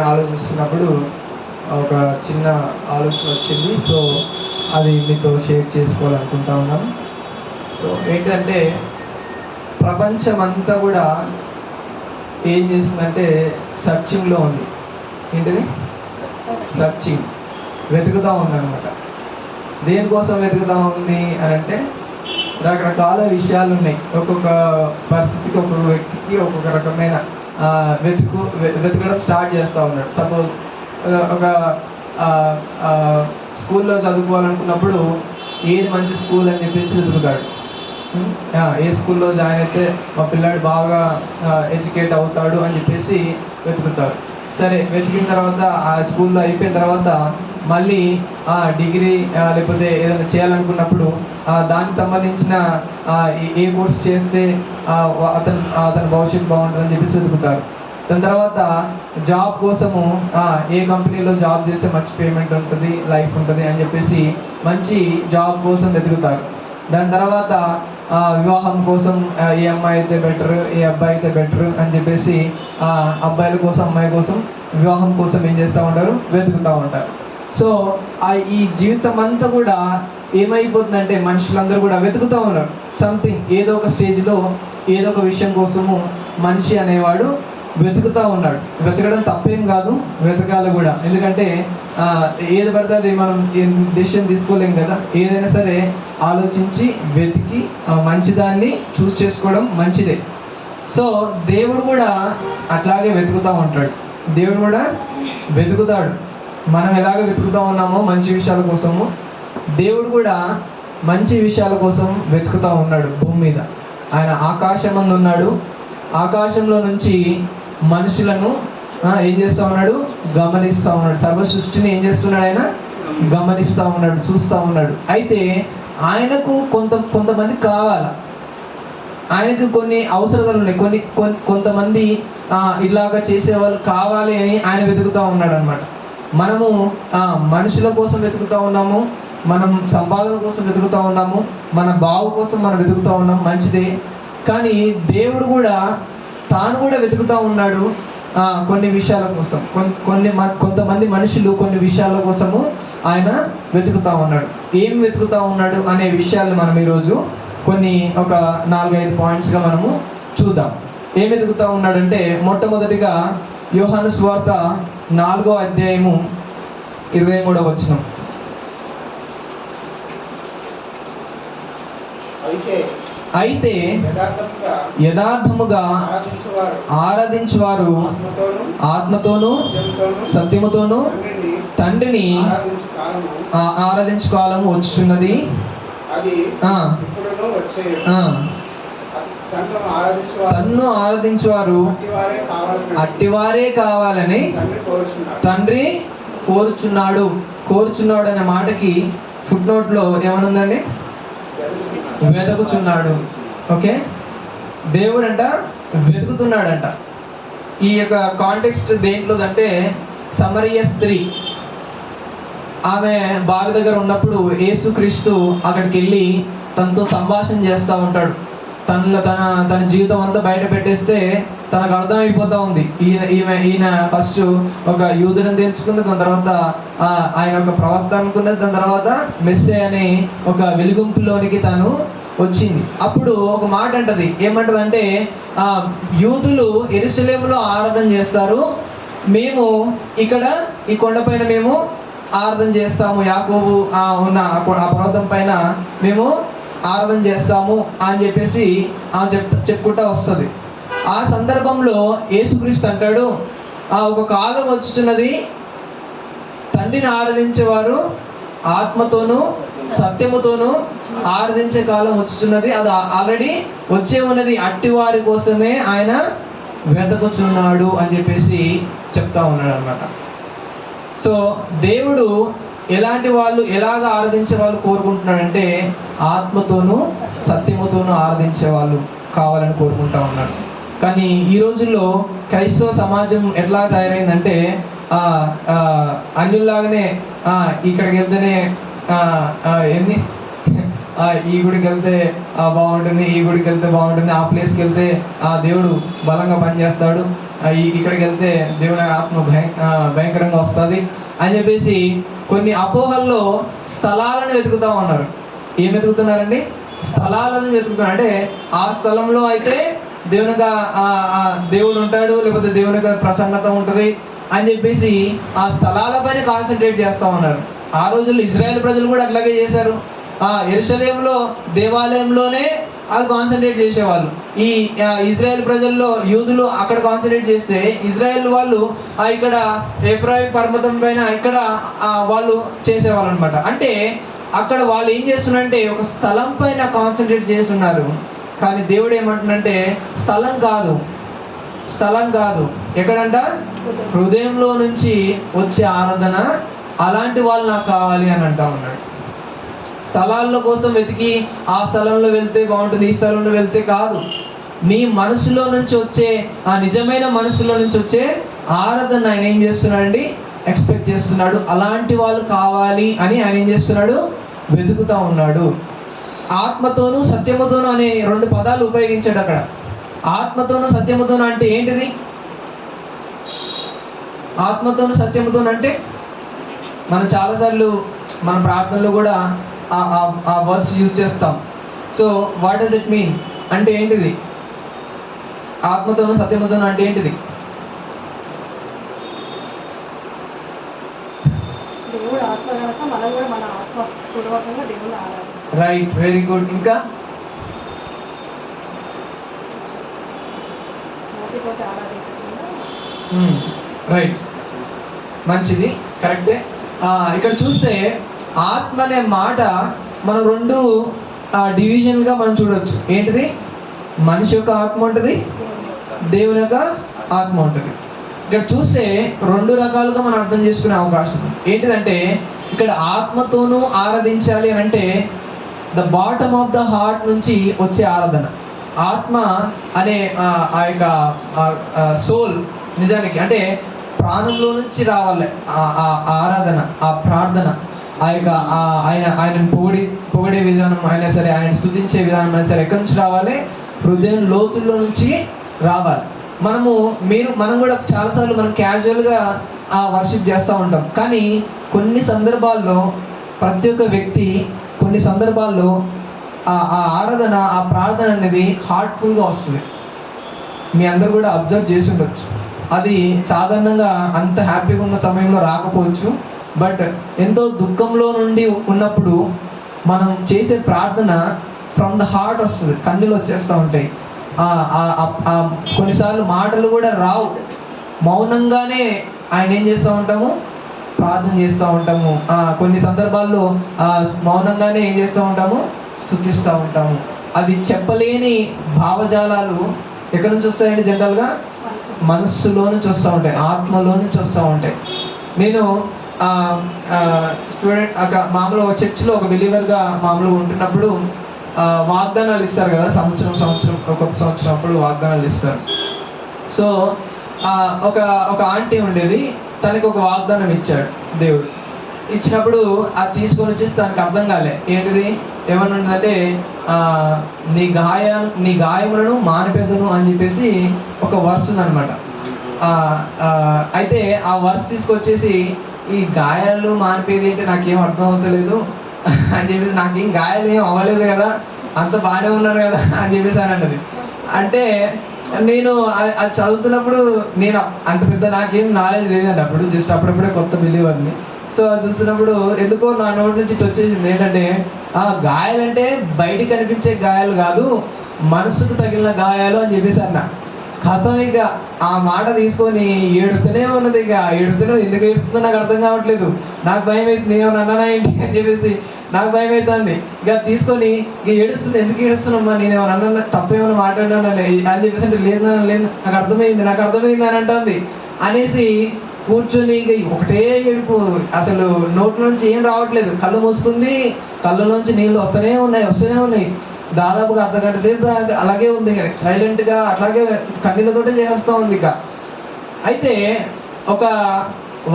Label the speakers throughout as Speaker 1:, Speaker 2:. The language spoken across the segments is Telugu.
Speaker 1: ఆలోచిస్తున్నప్పుడు ఒక చిన్న ఆలోచన వచ్చింది. సో అది మీతో షేర్ చేసుకోవాలనుకుంటా ఉన్నాను. సో ఏంటంటే ప్రపంచం అంతా కూడా ఏం చేస్తుందంటే సర్చింగ్లో ఉంది. ఏంటిది? సర్చింగ్, వెతుకుతూ ఉందన్నమాట. దేనికోసం వెతుకుతూ ఉంది అని అంటే రకరకాల విషయాలు ఉన్నాయి. ఒక్కొక్క పరిస్థితికి, ఒక్కొక్క వ్యక్తికి ఒక్కొక్క రకమైన వెతకడం స్టార్ట్ చేస్తూ ఉన్నాడు. సపోజ్ ఒక స్కూల్లో చదువుకోవాలనుకున్నప్పుడు ఏది మంచి స్కూల్ అని చెప్పేసి వెతుకుతాడు. ఏ స్కూల్లో జాయిన్ అయితే మా పిల్లాడు బాగా ఎడ్యుకేట్ అవుతాడు అని చెప్పేసి వెతుకుతారు. సరే, వెతికిన తర్వాత ఆ స్కూల్లో అయిపోయిన తర్వాత మళ్ళీ డిగ్రీ లేకపోతే ఏదైనా చేయాలనుకున్నప్పుడు దానికి సంబంధించిన ఏ కోర్స్ చేస్తే అతని భవిష్యత్తు బాగుంటుందని చెప్పేసి వెతుకుతారు. దాని తర్వాత జాబ్ కోసము ఏ కంపెనీలో జాబ్ చేస్తే మంచి పేమెంట్ ఉంటుంది, లైఫ్ ఉంటుంది అని చెప్పేసి మంచి జాబ్ కోసం వెతుకుతారు. దాని తర్వాత వివాహం కోసం ఏ అమ్మాయి అయితే బెటర్, ఏ అబ్బాయి అయితే బెటర్ అని చెప్పేసి అబ్బాయిల కోసం, అమ్మాయి కోసం, వివాహం కోసం ఏం చేస్తూ ఉంటారు? వెతుకుతూ ఉంటారు. సో ఈ జీవితం అంతా కూడా ఏమైపోతుందంటే మనుషులందరూ కూడా వెతుకుతూ ఉన్నారు సంథింగ్. ఏదో ఒక స్టేజ్లో ఏదో ఒక విషయం కోసము మనిషి అనేవాడు వెతుకుతూ ఉన్నాడు. వెతకడం తప్పేం కాదు, వెతకాలి కూడా. ఎందుకంటే ఏది పడితే అది మనం డెసిషన్ తీసుకోలేం కదా. ఏదైనా సరే ఆలోచించి వెతికి మంచిదాన్ని చూస్ చేసుకోవడం మంచిదే. సో దేవుడు కూడా అట్లాగే వెతుకుతూ ఉంటాడు. దేవుడు కూడా వెతుకుతాడు. మనం ఎలాగ వెతుకుతూ ఉన్నామో మంచి విషయాల కోసము, దేవుడు కూడా మంచి విషయాల కోసం వెతుకుతూ ఉన్నాడు భూమి మీద. ఆయన ఆకాశం అందు ఉన్నాడు. ఆకాశంలో నుంచి మనుషులను ఏం చేస్తూ ఉన్నాడు? గమనిస్తూ ఉన్నాడు. సర్వ సృష్టిని ఏం చేస్తున్నాడు? ఆయన గమనిస్తూ ఉన్నాడు, చూస్తూ ఉన్నాడు. అయితే ఆయనకు కొంతమంది కావాలా, ఆయనకు కొన్ని అవసరతలు ఉన్నాయి. కొంతమంది ఇలాగా చేసేవాళ్ళు కావాలి అని ఆయన వెతుకుతూ ఉన్నాడు అనమాట. మనము మనుషుల కోసం వెతుకుతూ ఉన్నాము, మనం సంపాదన కోసం వెతుకుతూ ఉన్నాము, మన బావు కోసం మనం వెతుకుతూ ఉన్నాం, మంచిదే. కానీ దేవుడు కూడా తాను కూడా వెతుకుతూ ఉన్నాడు కొన్ని విషయాల కోసం. కొంతమంది మనుషులు కొన్ని విషయాల కోసము ఆయన వెతుకుతూ ఉన్నాడు. ఏం వెతుకుతూ ఉన్నాడు అనే విషయాలు మనం ఈరోజు ఒక 4-5 పాయింట్స్గా మనము చూద్దాం. ఏం వెతుకుతూ ఉన్నాడంటే, మొట్టమొదటిగా యోహాను సువార్త 4వ అధ్యాయము 23వ వచనం. అయితే యథార్థముగా ఆరాధించువారు ఆత్మతోనూ సత్యముతోనూ తండ్రిని ఆరాధించు కాలము వచ్చుచున్నది. తన్ను ఆరాధించువారు అట్టివారే కావాలని తండ్రి కోరుచున్నాడు. కోరుచున్నాడు అనే మాటకి ఫుట్ నోట్లో ఏమనుందండి? వెతుకుచున్నాడు. ఓకే, దేవుడంట వెతుకుతున్నాడంట. ఈ యొక్క కాంటెక్స్ట్ దేంట్లోదంటే, సమరయ స్త్రీ ఆమె బావి దగ్గర ఉన్నప్పుడు యేసుక్రీస్తు అక్కడికి వెళ్ళి తనతో సంభాషణ చేస్తూ ఉంటాడు. తన జీవితం అంతా బయట పెట్టేస్తే తనకు అర్థమైపోతూ ఉంది. ఈయన ఫస్ట్ ఒక యూదుని తెలుసుకుంది, దాని తర్వాత ఆయన ఒక ప్రవక్త అనుకున్నది, దాని తర్వాత మెస్సే అనే ఒక వెలుగుంపులోనికి తను వచ్చింది. అప్పుడు ఒక మాట అంటది. ఏమంటదంటే, యూదులు యెరూషలేములో ఆరాధన చేస్తారు, మేము ఇక్కడ ఈ కొండపైన మేము ఆరాధన చేస్తాము, యాకోబు ఉన్న ఆ పర్వతం పైన మేము ఆరాధన చేస్తాము అని చెప్పేసి చెప్పుకుంటూ వస్తుంది. ఆ సందర్భంలో యేసుక్రీస్తు అంటాడు, ఒక కాలం వచ్చుచున్నది, తండ్రిని ఆరాధించేవారు ఆత్మతోనూ సత్యముతోనూ ఆరాధించే కాలం వచ్చుచున్నది, అది ఆల్రెడీ వచ్చే ఉన్నది, అట్టి వారి కోసమే ఆయన వెతకుచున్నాడు అని చెప్పేసి చెప్తా ఉన్నాడు అనమాట. సో దేవుడు ఎలాగ ఆరాధించే వాళ్ళు కోరుకుంటున్నాడంటే, ఆత్మతోనూ సత్యముతోనూ ఆరాధించే వాళ్ళు కావాలని కోరుకుంటా ఉన్నాడు. కానీ ఈ రోజుల్లో క్రైస్తవ సమాజం ఎట్లా తయారైందంటే, అన్యుల్లాగానే ఇక్కడికి వెళ్తేనే ఎన్ని ఈ గుడికి వెళ్తే బాగుంటుంది, ఈ గుడికి వెళ్తే బాగుంటుంది, ఆ ప్లేస్కి వెళ్తే దేవుడు బలంగా పనిచేస్తాడు, ఇక్కడికి వెళ్తే దేవుని ఆత్మ భయంకరంగా వస్తుంది అని చెప్పేసి కొన్ని అపోహల్లో స్థలాలను వెతుకుతా ఉన్నారు. ఏం వెతుకుతున్నారండి? స్థలాలను వెతుకుతున్నారు. అంటే ఆ స్థలంలో అయితే దేవుడు ఉంటాడు, లేకపోతే దేవుని ప్రసన్నత ఉంటుంది అని చెప్పేసి ఆ స్థలాలపైన కాన్సన్ట్రేట్ చేస్తూ ఉన్నారు. ఆ రోజుల్లో ఇజ్రాయెల్ ప్రజలు కూడా అట్లాగే చేశారు. యెరూషలేములో దేవాలయంలోనే వాళ్ళు కాన్సన్ట్రేట్ చేసేవాళ్ళు. ఈ ఇజ్రాయెల్ ప్రజల్లో యూదులు అక్కడ కాన్సన్ట్రేట్ చేస్తే ఇజ్రాయెల్ వాళ్ళు ఇక్కడ ఎఫ్రాయిం పర్వతం పైన ఇక్కడ వాళ్ళు చేసేవాళ్ళు అనమాట. అంటే అక్కడ వాళ్ళు ఏం చేస్తున్నారంటే ఒక స్థలం పైన కాన్సన్ట్రేట్ చేస్తున్నారు. కానీ దేవుడు ఏమంటున్నంటే స్థలం కాదు, ఎక్కడంట? హృదయంలో నుంచి వచ్చే ఆరాధన. అలాంటి వాళ్ళు నాకు కావాలి అని అంటా ఉన్నాడు. స్థలాల కోసం వెతికి ఆ స్థలంలో వెళ్తే బాగుంటుంది, ఈ స్థలంలో వెళ్తే కాదు. నీ మనసులో నుంచి వచ్చే ఆ నిజమైన మనసులో నుంచి వచ్చే ఆరాధన ఆయన ఏం చేస్తున్నాడండి? ఎక్స్పెక్ట్ చేస్తున్నాడు. అలాంటి వాళ్ళు కావాలి అని ఆయన ఏం చేస్తున్నాడు? వెతుకుతా ఉన్నాడు. ఆత్మతోనూ సత్యముతోనూ అనే 2 పదాలు ఉపయోగించాడు అక్కడ. ఆత్మతోనూ సత్యముతోనూ అంటే ఏంటిది? ఆత్మతోనూ సత్యముతోనూ అంటే మనం చాలాసార్లు మన ప్రార్థనలో కూడా ఆ వర్డ్స్ యూజ్ చేస్తాం. So what does it mean? అంటే ఏంటిది? ఆత్మతోనూ సత్యముతోనూ అంటే ఏంటిది? Right, very good. ఇంకా రైట్, మంచిది, కరెక్టే. ఇక్కడ చూస్తే ఆత్మ అనే మాట మనం 2 డివిజన్గా మనం చూడవచ్చు. ఏంటిది? మనిషి యొక్క ఆత్మ ఉంటుంది, దేవుని యొక్క ఆత్మ ఉంటుంది. ఇక్కడ చూస్తే 2 రకాలుగా మనం అర్థం చేసుకునే అవకాశం ఉంది. ఏంటిదంటే ఇక్కడ ఆత్మతోనూ ఆరాధించాలి అని అంటే the bottom of the heart నుంచి వచ్చే ఆరాధన. ఆత్మ అనే ఆ యొక్క సోల్ నిజానికి అంటే ప్రాణంలో నుంచి రావాలి ఆ ఆరాధన, ఆ ప్రార్థన, ఆ యొక్క ఆయనను పొగిడే విధానం అయినా సరే, ఆయన స్తుతించే విధానం అయినా సరే ఎక్కడి నుంచి రావాలి? హృదయం లోతుల్లో నుంచి రావాలి. మనం కూడా చాలాసార్లు మనం క్యాజువల్గా వర్షిప్ చేస్తూ ఉంటాం. కానీ కొన్ని సందర్భాల్లో ప్రతి ఒక్క వ్యక్తి కొన్ని సందర్భాల్లో ఆ ఆరాధన, ఆ ప్రార్థన అనేది హార్ట్ఫుల్గా వస్తుంది. మీ అందరూ కూడా అబ్జర్వ్ చేసి ఉండొచ్చు. అది సాధారణంగా అంత హ్యాపీగా ఉన్న సమయంలో రాకపోవచ్చు. బట్ ఎంతో దుఃఖంలో నుండి ఉన్నప్పుడు మనం చేసే ప్రార్థన ఫ్రమ్ ద హార్ట్ వస్తుంది, కన్నులు వచ్చేస్తూ ఉంటాయి. కొన్నిసార్లు మాటలు కూడా రావు, మౌనంగానే ఆయన ఏం చేస్తూ ఉంటాము? ప్రార్థన చేస్తూ ఉంటాము. కొన్ని సందర్భాల్లో మౌనంగానే ఏం చేస్తూ ఉంటాము? స్తుతిస్తూ ఉంటాము. అది చెప్పలేని భావజాలాలు ఎక్కడి నుంచి వస్తాయండి? జనరల్గా మనస్సులో నుంచి వస్తూ ఉంటాయి, ఆత్మలో నుంచి వస్తూ ఉంటాయి. నేను స్టూడెంట్ మామూలుగా చర్చిలో ఒక బిలీవర్గా మామూలుగా ఉంటున్నప్పుడు వాగ్దానాలు ఇస్తారు కదా, సంవత్సరం కొత్త సంవత్సరం అప్పుడు వాగ్దానాలు ఇస్తారు. సో ఒక ఆంటీ ఉండేది, తనకి ఒక వాగ్దానం ఇచ్చాడు దేవుడు. ఇచ్చినప్పుడు అది తీసుకొని వచ్చేసి తనకు అర్థం కాలే. ఏంటిది? ఏమన్నా ఉందంటే నీ గాయములను మానిపెదను అని చెప్పేసి ఒక వర్స్ ఉందనమాట. అయితే ఆ వర్స్ తీసుకొచ్చేసి ఈ గాయాలు మానిపోయేది ఏంటి, నాకేం అర్థం అవుతలేదు అని చెప్పేసి, నాకేం గాయాలు ఏం అవ్వలేదు కదా, అంత బాగానే ఉన్నాను కదా అని చెప్పేసి అని అన్నది. అంటే నేను అది చదువుతున్నప్పుడు నేను అంత పెద్ద నాకేం నాలెడ్జ్ లేదండి అప్పుడు, జస్ట్ అప్పుడప్పుడే కొత్త బిలీవర్ని. సో అది చూస్తున్నప్పుడు ఎందుకో నా నోటి నుంచి ఇటు వచ్చేసింది ఏంటంటే గాయాలంటే బయటికి కనిపించే గాయాలు కాదు, మనసుకు తగిలిన గాయాలు అని చెప్పేసి అన్న. కథం ఇక ఆ మాట తీసుకొని ఏడుస్తూనే ఉన్నది. ఎందుకు ఏడుస్తుందో నాకు అర్థం కావట్లేదు, నాకు భయం అవుతుంది, ఏమన్నా అన్నానా ఏంటి అని చెప్పేసి నాకు భయం అవుతుంది. ఇక తీసుకొని ఇక ఏడుస్తుంది. ఎందుకు ఏడుస్తున్నామ్మా, నేను ఏమైనా అన్నా, తప్పేమైనా మాట్లాడినాను అని చెప్పేసి అంటే లేదు నాకు అర్థమైంది అని అంటుంది. అనేసి కూర్చొని ఇక ఒకటే ఏడుపు, అసలు నోట్లో నుంచి ఏం రావట్లేదు, కళ్ళు మూసుకుంది, కళ్ళలోంచి నీళ్ళు వస్తూనే ఉన్నాయి. దాదాపుగా అర్ధగంట సేపు అలాగే ఉంది, సైలెంట్గా అట్లాగే కన్నీళ్ళతోటే చేస్తూ ఉంది. ఇక అయితే ఒక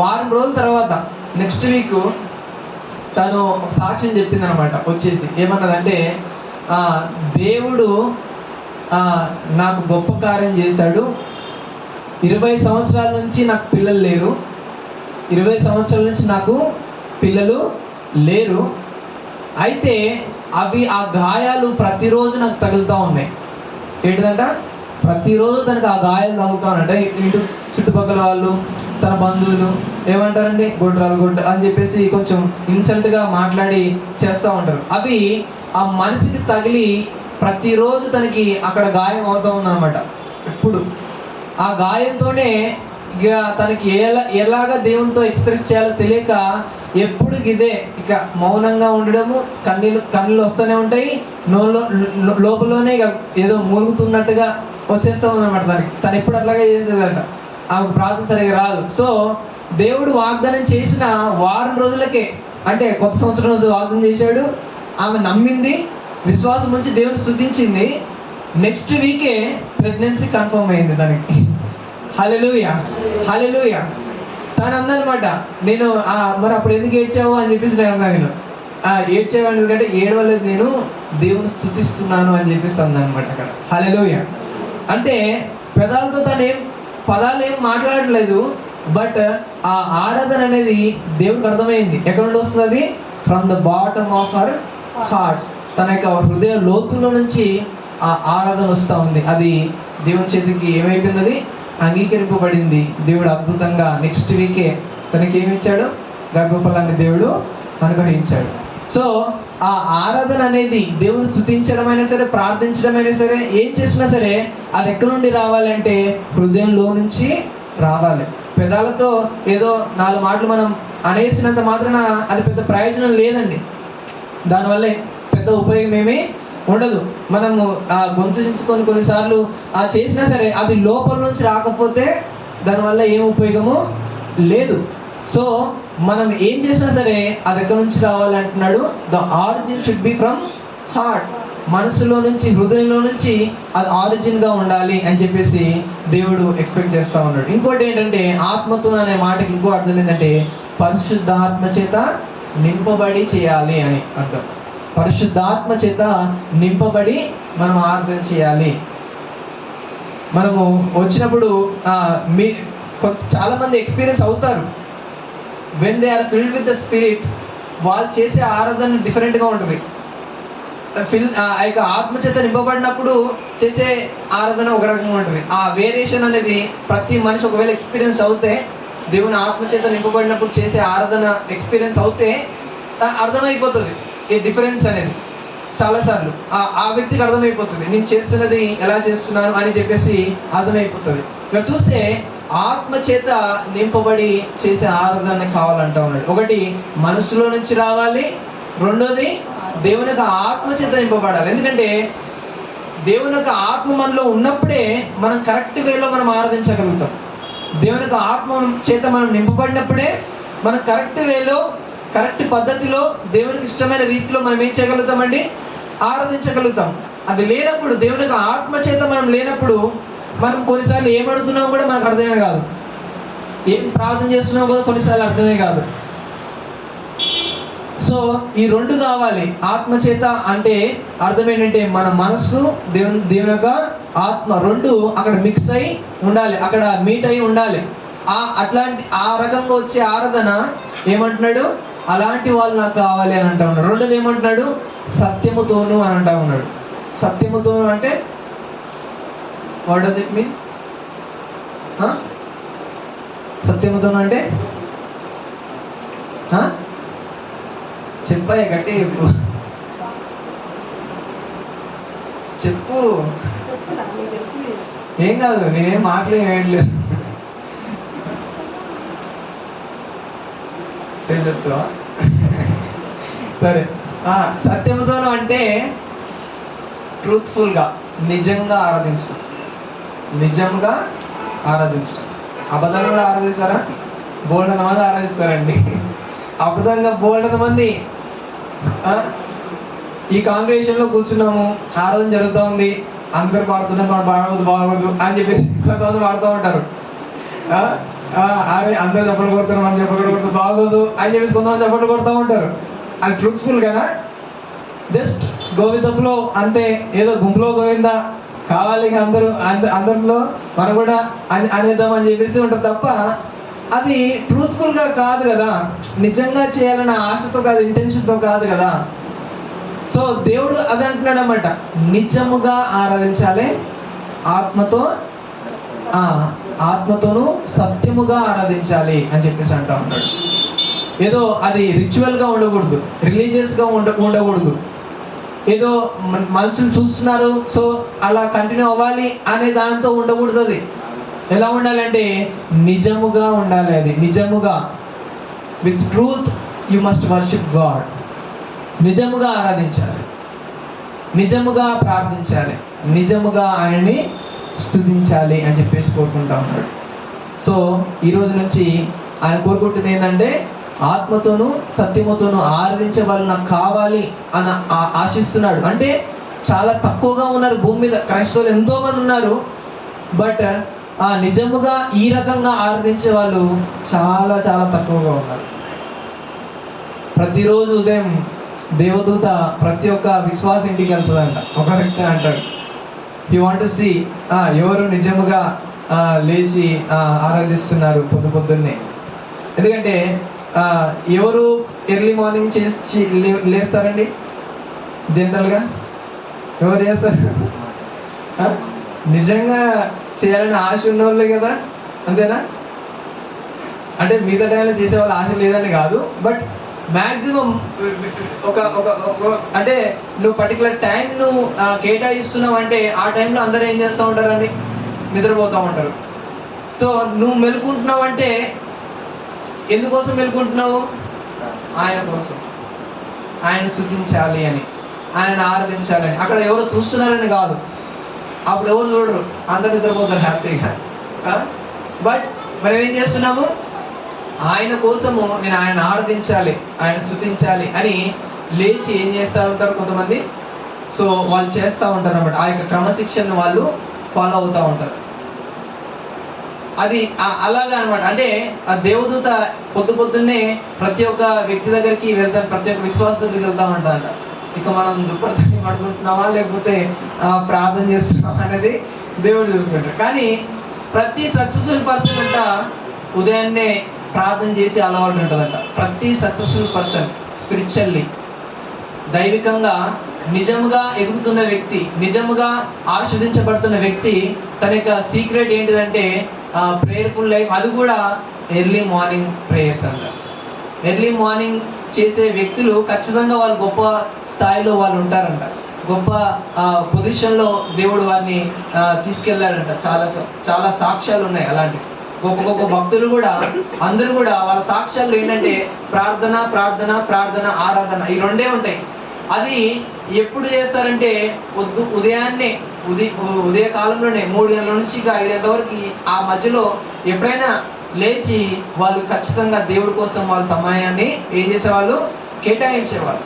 Speaker 1: వారం రోజుల తర్వాత నెక్స్ట్ వీక్ తను ఒక సాక్ష్యం చెప్పింది అనమాట. వచ్చేసి ఏమన్నదంటే దేవుడు నాకు గొప్ప కార్యం చేశాడు, 20 సంవత్సరాల నుంచి నాకు పిల్లలు లేరు, 20 సంవత్సరాల నుంచి నాకు పిల్లలు లేరు. అయితే అవి ఆ గాయాలు ప్రతిరోజు నాకు తగులుతూ ఉన్నాయి. ఏంటిదంట, ప్రతిరోజు తనకు ఆ గాయాలు తగులుతూ ఉన్నాయి. ఇంటి చుట్టుపక్కల వాళ్ళు, తన బంధువులు ఏమంటారండి, గుడ్డ అని చెప్పేసి కొంచెం ఇన్సల్ట్గా మాట్లాడి చేస్తూ ఉంటారు. అవి ఆ మనిషికి తగిలి ప్రతిరోజు తనకి అక్కడ గాయం అవుతూ ఉందన్నమాట. ఇప్పుడు ఆ గాయంతోనే ఇక తనకి ఎలాగ దేవునితో ఎక్స్ప్రెస్ చేయాలో తెలియక ఎప్పుడు ఇదే ఇక మౌనంగా ఉండడము, కన్నీళ్ళు వస్తూనే ఉంటాయి, లోపలనే ఇక ఏదో మూలుగుతున్నట్టుగా వచ్చేస్తూ ఉందన్నమాట. తను ఎప్పుడు అట్లాగే చేసేదంట. ఆమెకు ప్రార్థన సరిగా రాదు. సో దేవుడు వాగ్దానం చేసిన వారం రోజులకే, అంటే కొత్త సంవత్సరం రోజు వాగ్దానం చేశాడు, ఆమె నమ్మింది, విశ్వాసం ఉంచి దేవుని స్తుతించింది. నెక్స్ట్ వీకే ప్రెగ్నెన్సీ కన్ఫర్మ్ అయింది దానికి. హల్లెలూయా, హల్లెలూయా. తను అందనమాట, నేను మరి అప్పుడు ఎందుకు ఏడ్చావు అని చెప్పేసి నేను అన్నా. నేను ఏడ్చావు ఎందుకంటే ఏడవలేదు, నేను దేవుని స్తుతిస్తున్నాను అని చెప్పేసి అందనమాట అక్కడ. హల్లెలూయా. అంటే పెదాలతో పదాలు ఏం మాట్లాడట్లేదు, బట్ ఆ ఆరాధన అనేది దేవుడికి అర్థమైంది. ఎక్కడ నుండి వస్తుంది? From the bottom of her heart. తన యొక్క హృదయ లోతుల్లో నుంచి ఆ ఆరాధన వస్తూ ఉంది. అది దేవుని చేతికి ఏమైపోయింది, అది అంగీకరింపబడింది. దేవుడు అద్భుతంగా నెక్స్ట్ వీకే తనకి ఏమి ఇచ్చాడు? గర్భఫలాన్ని దేవుడు అనుగ్రహించాడు. సో ఆ ఆరాధన అనేది దేవుని స్తుతించడం అయినా సరే, ప్రార్థించడం అయినా సరే, ఏం చేసినా సరే అది ఎక్కడి నుండి రావాలంటే హృదయంలో నుంచి రావాలి. పెదాలతో ఏదో 4 మాటలు మనం అనేసినంత మాత్రాన అది పెద్ద ప్రయోజనం లేదండి. దానివల్ల పెద్ద ఉపయోగం ఏమీ ఉండదు. మనము గొంతు చించుకొని కొన్నిసార్లు చేసినా సరే అది లోపల నుంచి రాకపోతే దానివల్ల ఏం ఉపయోగము లేదు. సో మనం ఏం చేసినా సరే అది ఎక్కడి నుంచి రావాలంటున్నాడు? The origin should be from heart. మనసులో నుంచి, హృదయంలో నుంచి అది ఆరిజిన్గా ఉండాలి అని చెప్పేసి దేవుడు ఎక్స్పెక్ట్ చేస్తూ ఉన్నాడు. ఇంకోటి ఏంటంటే, ఆత్మతో అనే మాటకి ఇంకో అర్థం ఏంటంటే పరిశుద్ధాత్మ చేత నింపబడి చేయాలి అని అర్థం. పరిశుద్ధాత్మ చేత నింపబడి మనం ఆరాధన చేయాలి. మనము వచ్చినప్పుడు చాలామంది ఎక్స్పీరియన్స్ అవుతారు. When they are filled with the spirit, వాళ్ళు చేసే ఆరాధన డిఫరెంట్గా ఉంటుంది. ఆ యొక్క ఆత్మచేత నింపబడినప్పుడు చేసే ఆరాధన ఒక రకంగా ఉంటుంది. ఆ వేరియేషన్ అనేది ప్రతి మనిషి ఒకవేళ ఎక్స్పీరియన్స్ అవుతే, దేవుని ఆత్మచేత నింపబడినప్పుడు చేసే ఆరాధన ఎక్స్పీరియన్స్ అవుతే అర్థమైపోతుంది ఈ డిఫరెన్స్ అనేది. చాలాసార్లు ఆ వ్యక్తికి అర్థమైపోతుంది, నేను చేస్తున్నది ఎలా చేస్తున్నాను అని చెప్పేసి అర్థమైపోతుంది. ఇక్కడ చూస్తే ఆత్మచేత నింపబడి చేసే ఆరాధన కావాలంటా ఉన్నాడు. ఒకటి మనసులో నుంచి రావాలి, రెండోది దేవుని యొక్క ఆత్మచేత నింపబడాలి. ఎందుకంటే దేవుని యొక్క ఆత్మ మనలో ఉన్నప్పుడే మనం కరెక్ట్ వేలో మనం ఆరాధించగలుగుతాం. దేవుని యొక్క ఆత్మ చేత మనం నింపబడినప్పుడే మనం కరెక్ట్ వేలో, కరెక్ట్ పద్ధతిలో, దేవునికి ఇష్టమైన రీతిలో మనం ఏం చేయగలుగుతామండి? ఆరాధించగలుగుతాం. అది లేనప్పుడు, దేవుని యొక్క ఆత్మ చేత మనం లేనప్పుడు, మనం కొన్నిసార్లు ఏమడుగుతున్నామో కూడా మనకు అర్థమే కాదు, ఏం ప్రార్థన చేస్తున్నామో కూడా కొన్నిసార్లు అర్థమే కాదు. సో ఈ రెండు కావాలి. ఆత్మచేత అంటే అర్థం ఏంటంటే మన మనస్సు, దేవుని యొక్క ఆత్మ రెండు అక్కడ మిక్స్ అయి ఉండాలి, అక్కడ మీట్ అయి ఉండాలి. అట్లాంటి ఆ రకంగా వచ్చే ఆరాధన ఏమంటున్నాడు? అలాంటి వాళ్ళు నాకు కావాలి అని అంటా ఉన్నాడు. రెండోది ఏమంటున్నాడు? సత్యముతోను అని అంటా ఉన్నాడు. సత్యముతోను అంటే వాట్ డస్ ఇట్ మీన్? సత్యముతోను అంటే చెప్పాయి గట్టి చెప్పు. ఏం కాదు, నేనేం మాట్లాడలేదు. ఏం చెప్తావా? సరే. సత్యముతోను అంటే ట్రూత్ఫుల్గా, నిజంగా ఆరాధించడం. నిజంగా ఆరాధించడం. అబద్ధాలు కూడా ఆరాధిస్తారా? బోల్డన మంది ఆరాధిస్తారండి. అబద్ధంగా బోల్డన మంది. ఈ కాంగ్రెగేషన్లో కూర్చున్నాము, ఆరాధన జరుగుతూ ఉంది, అందరు పాడుతున్నారు, మనం బాగోదు అని చెప్పేసి కొంతమంది పాడుతూ ఉంటారు. అరే అందరూ చప్పట్లు కొడతారు, మనం చప్పట్లు కొడుతూ బాగోదు అని చెప్పేసి కొంతమంది చప్పట్లు కొడుతూ ఉంటారు. అది ట్రూత్ఫుల్ కదా? Just go with the flow అంతే. ఏదో గుంపులో గోవిందా కావాలి అందరిలో మనం కూడా అనేద్దాం అని చెప్పేసి ఉంటుంది తప్ప అది ట్రూత్ఫుల్గా కాదు కదా, నిజంగా చేయాలన్న ఆశతో కాదు, ఇంటెన్షన్తో కాదు కదా. సో దేవుడు అది అంటున్నాడు అన్నమాట, నిజముగా ఆరాధించాలి, ఆత్మతోనూ సత్యముగా ఆరాధించాలి అని చెప్పేసి అంటా ఉన్నాడు. ఏదో అది రిచువల్గా ఉండకూడదు, రిలీజియస్గా ఉండకూడదు, ఏదో మనుషులు చూస్తున్నారు సో అలా కంటిన్యూ అవ్వాలి అనే దాంతో ఉండకూడదు. అది ఎలా ఉండాలంటే నిజముగా ఉండాలి. అది నిజముగా with truth you must worship God. నిజముగా ఆరాధించాలి, నిజముగా ప్రార్థించాలి, నిజముగా ఆయనని స్తుతించాలి అని చెప్పేసి కోరుకుంటా ఉన్నాడు. సో ఈరోజు నుంచి ఆయన కోరుకుంటుంది ఏంటంటే ఆత్మతోనూ సత్యముతోనూ ఆరాధించే వాళ్ళు నాకు కావాలి అని ఆశిస్తున్నాడు. అంటే చాలా తక్కువగా ఉన్నారు భూమి మీద, క్రైస్తవులు ఎంతోమంది ఉన్నారు, బట్ నిజముగా ఈ రకంగా ఆరాధించే వాళ్ళు చాలా చాలా తక్కువగా ఉన్నారు. ప్రతిరోజు ఉదయం దేవదూత ప్రతి ఒక్క విశ్వాస ఇంటికి వెళ్తుందంట. ఒక వ్యక్తి అంటాడు, యూ వాంట్ టు సీ ఎవరు నిజముగా లేచి ఆరాధిస్తున్నారు పొద్దున్నే. ఎందుకంటే ఎవరు ఎర్లీ మార్నింగ్ చేసి లేస్తారండి జనరల్గా? ఎవరు చేస్తారు? నిజంగా చేయాలని ఆశ ఉన్న వాళ్ళే కదా, అంతేనా? అంటే మిగతా టైంలో చేసే వాళ్ళ ఆశ లేదని కాదు, బట్ మ్యాక్సిమం ఒక అంటే నువ్వు పర్టికులర్ టైం నువ్వు కేటాయిస్తున్నావు అంటే ఆ టైంలో అందరూ ఏం చేస్తూ ఉంటారండి? నిద్రపోతూ ఉంటారు. సో నువ్వు మెలుకుంటున్నావు అంటే ఎందుకోసం మెలుకుంటున్నావు? ఆయన కోసం, ఆయన స్తుతించాలి అని, ఆయన ఆరాధించాలని. అక్కడ ఎవరు చూస్తున్నారని కాదు, అప్పుడు ఎవరు చూడరు, అందరు నిద్రపోతారు హ్యాపీగా. బట్ మనం ఏం చేస్తున్నాము? ఆయన కోసము నేను ఆయన ఆరాధించాలి, ఆయన స్తుతించాలి అని లేచి ఏం చేస్తూ ఉంటారు కొంతమంది. సో వాళ్ళు చేస్తూ ఉంటారు అన్నమాట, ఆ యొక్క క్రమశిక్షణను వాళ్ళు ఫాలో అవుతూ ఉంటారు. అది అలాగా అనమాట. అంటే ఆ దేవదూత పొద్దున్నే ప్రతి ఒక్క వ్యక్తి దగ్గరికి వెళ్తాను, ప్రతి ఒక్క విశ్వాస దగ్గరికి వెళ్తా ఉంటారంట. ఇక మనం దుప్పటి పడుకుంటున్నావా లేకపోతే ప్రార్థన చేస్తున్నావా అనేది దేవుడు చూసుకుంటాడు. కానీ ప్రతి సక్సెస్ఫుల్ పర్సన్ అంట ఉదయాన్నే ప్రార్థన చేసి అలవాటు ఉంటుందంట. ప్రతి సక్సెస్ఫుల్ పర్సన్ స్పిరిచువల్లీ, దైవికంగా నిజముగా ఎదుగుతున్న వ్యక్తి, నిజముగా ఆస్వాదించబడుతున్న వ్యక్తి, తన యొక్క సీక్రెట్ ఏంటిదంటే ప్రేయర్ఫుల్ లైఫ్. అది కూడా ఎర్లీ మార్నింగ్ ప్రేయర్స్ అంట. ఎర్లీ మార్నింగ్ చేసే వ్యక్తులు ఖచ్చితంగా వాళ్ళు గొప్ప స్థాయిలో వాళ్ళు ఉంటారంట, గొప్ప పొజిషన్లో దేవుడు వారిని తీసుకెళ్ళాడంట. చాలా సాక్ష్యాలు ఉన్నాయి అలాంటి గొప్ప గొప్ప భక్తులు కూడా. అందరూ కూడా వాళ్ళ సాక్ష్యాలు ఏంటంటే ప్రార్థన ప్రార్థన ప్రార్థన ఆరాధన, ఈ రెండే ఉంటాయి. అది ఎప్పుడు చేస్తారంటే ఉదయాన్నే ఉదయ కాలంలోనే 3 గంటల నుంచి 5 గంటల వరకు ఆ మధ్యలో ఎప్పుడైనా లేచి వాళ్ళు ఖచ్చితంగా దేవుడి కోసం వాళ్ళ సమయాన్ని ఏం చేసేవాళ్ళు? కేటాయించేవాళ్ళు.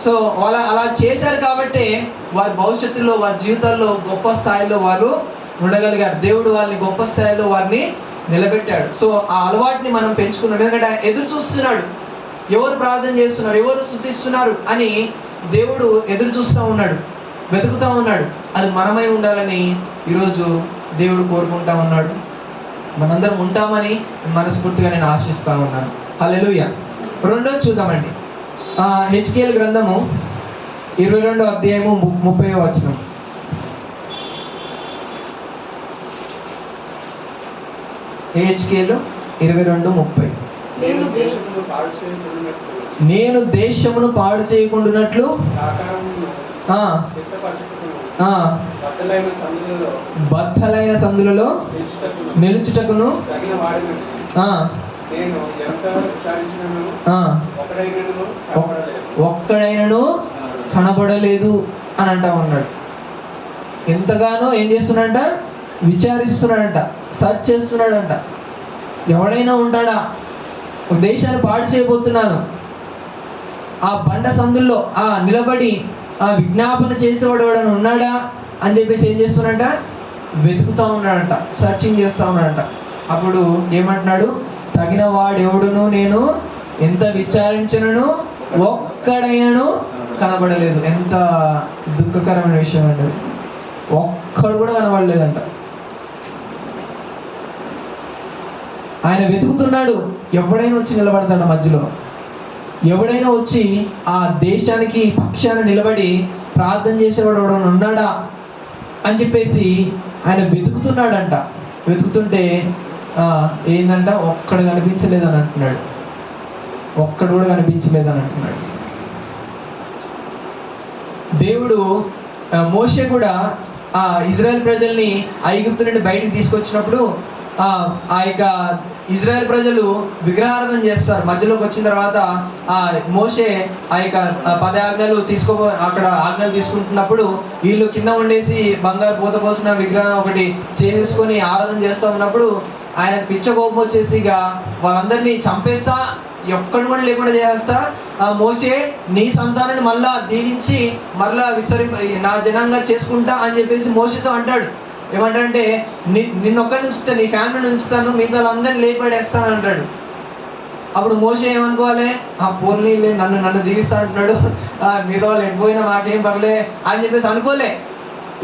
Speaker 1: సో వాళ్ళు అలా చేశారు కాబట్టి వారి భవిష్యత్తులో వారి జీవితాల్లో గొప్ప స్థాయిలో వాళ్ళు ఉండగలిగారు. దేవుడు వాళ్ళని గొప్ప స్థాయిలో వారిని నిలబెట్టాడు. సో ఆ అలవాటుని మనం పెంచుకున్నాం. ఎందుకంటే ఎదురు చూస్తున్నాడు, ఎవరు ప్రార్థన చేస్తున్నారు, ఎవరు స్తుతిస్తున్నారు అని దేవుడు ఎదురు చూస్తూ ఉన్నాడు, వెతుకుతూ ఉన్నాడు. అది మనమై ఉండాలని ఈరోజు దేవుడు కోరుకుంటా ఉన్నాడు. మనందరం ఉంటామని మనస్ఫూర్తిగా నేను ఆశిస్తూ ఉన్నాను. హల్లెలూయా. రెండోది చూద్దామండి. హెచ్కేఎల్ గ్రంథము 22వ అధ్యాయము 30వ వచనం. హెచ్కేఎల్ 22:30. నేను దేశమును పాడు చేయకుండానట్లు బద్దలైన సందులలో నిలుచుటకును ఒక్కడైనను కనబడలేదు అని అంటా ఉన్నాడు. ఎంతగానో ఏం చేస్తున్నాడంట? విచారిస్తున్నాడంట, సర్చ్ చేస్తున్నాడంట. ఎవడైనా ఉంటాడా? ఒక దేశాన్ని పాడు చేయబోతున్నాను, ఆ బండ సందుల్లో నిలబడి విజ్ఞాపన చేసేవాడు ఎవడైనా ఉన్నాడా అని చెప్పేసి ఏం చేస్తున్నాడంట? వెతుకుతూ ఉన్నాడంట, సర్చింగ్ చేస్తూ ఉన్నాడంట. అప్పుడు ఏమంటున్నాడు? తగిన వాడెవడును నేను ఎంత విచారించను ఒక్కడైనను కనబడలేదు. ఎంత దుఃఖకరమైన విషయం అండి. ఒక్కడు కూడా కనబడలేదంట. ఆయన వెతుకుతున్నాడు, ఎవడైనా వచ్చి నిలబడతాడు మధ్యలో, ఎవడైనా వచ్చి ఆ దేశానికి పక్షాన నిలబడి ప్రార్థన చేసేవాడు ఎవడైనా ఉన్నాడా అని చెప్పేసి ఆయన వెతుకుతున్నాడంట. వెతుకుతుంటే ఏందంట, ఒక్కడు కనిపించలేదని అంటున్నాడు. ఒక్కడు కూడా కనిపించలేదని అంటున్నాడు. దేవుడు మోషే కూడా ఆ ఇజ్రాయెల్ ప్రజల్ని ఐగుప్తు నుండి బయటికి తీసుకొచ్చినప్పుడు ఆ యొక్క ఇజ్రాయెల్ ప్రజలు విగ్రహారాధన చేస్తారు. మధ్యలోకి వచ్చిన తర్వాత ఆ మోషే ఆ యొక్క 10 ఆజ్ఞలు అక్కడ ఆజ్ఞలు తీసుకుంటున్నప్పుడు వీళ్ళు కింద ఉండేసి బంగారు పూత పోసిన విగ్రహం ఒకటి చేసుకొని ఆరాధన చేస్తూ ఉన్నప్పుడు ఆయనకు పిచ్చ కోపం వచ్చేసి ఇక వాళ్ళందరినీ చంపేస్తా, ఎక్కడి కూడా లేకుండా చేస్తా, మోసే నీ సంతానాన్ని మళ్ళా దీవించి మరలా నా జనాంగా చేసుకుంటా అని చెప్పేసి మోసేతో అంటాడు. ఏమంటాడంటే నిన్నొక్కడిని ఉంచుతా, నీ ఫ్యామిలీని ఉంచుతాను, మిగతా వాళ్ళందరినీ లేపడేస్తాను అంటాడు. అప్పుడు మోసే ఏమనుకోవాలి, పోర్లీ నన్ను దీవిస్తా అంటున్నాడు, మిగతా వాళ్ళు ఎడిపోయినా మాకేం పర్లే అని చెప్పేసి అనుకోలే.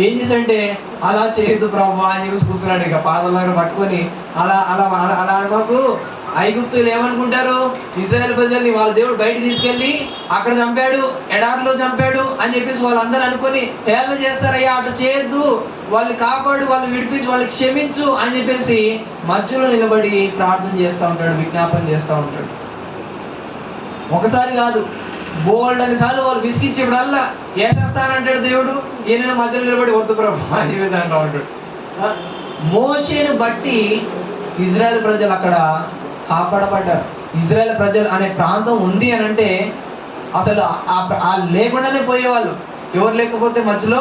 Speaker 1: ఏం చేశాడంటే అలా చేయొద్దు ప్రభు అని చెప్పేసి కూర్చున్నాడు. ఇక పాదలాగా పట్టుకొని అలా అలా అలా మాకు ఐగుప్తులు ఏమనుకుంటారు, ఇజ్రాయెల్ ప్రజల్ని వాళ్ళ దేవుడు బయట తీసుకెళ్ళి అక్కడ చంపాడు, ఎడారిలో చంపాడు అని చెప్పేసి వాళ్ళందరూ అనుకొని హేళన చేస్తారయ్యా, అట్లా చేయొద్దు, వాళ్ళని కాపాడు, వాళ్ళని విడిపించు, వాళ్ళకి క్షమించు అని చెప్పేసి మధ్యలో నిలబడి ప్రార్థన చేస్తూ ఉంటాడు, విజ్ఞాపన చేస్తూ ఉంటాడు. ఒకసారి కాదు, బోల్డ్ అన్నిసార్లు వాళ్ళు విసిగించేప్పుడల్లా ఏసేస్తానంటాడు దేవుడు, ఈయన మధ్యలో నిలబడి వద్దు ప్రభు అని చెప్పేసి అంటూ ఉంటాడు. మోషేను బట్టి ఇజ్రాయెల్ ప్రజలు అక్కడ కాపాడబడ్డారు. ఇజ్రాయెల్ ప్రజలు అనే ప్రాంతం ఉంది అని అంటే అసలు లేకుండానే పోయేవాళ్ళు. ఎవరు లేకపోతే మధ్యలో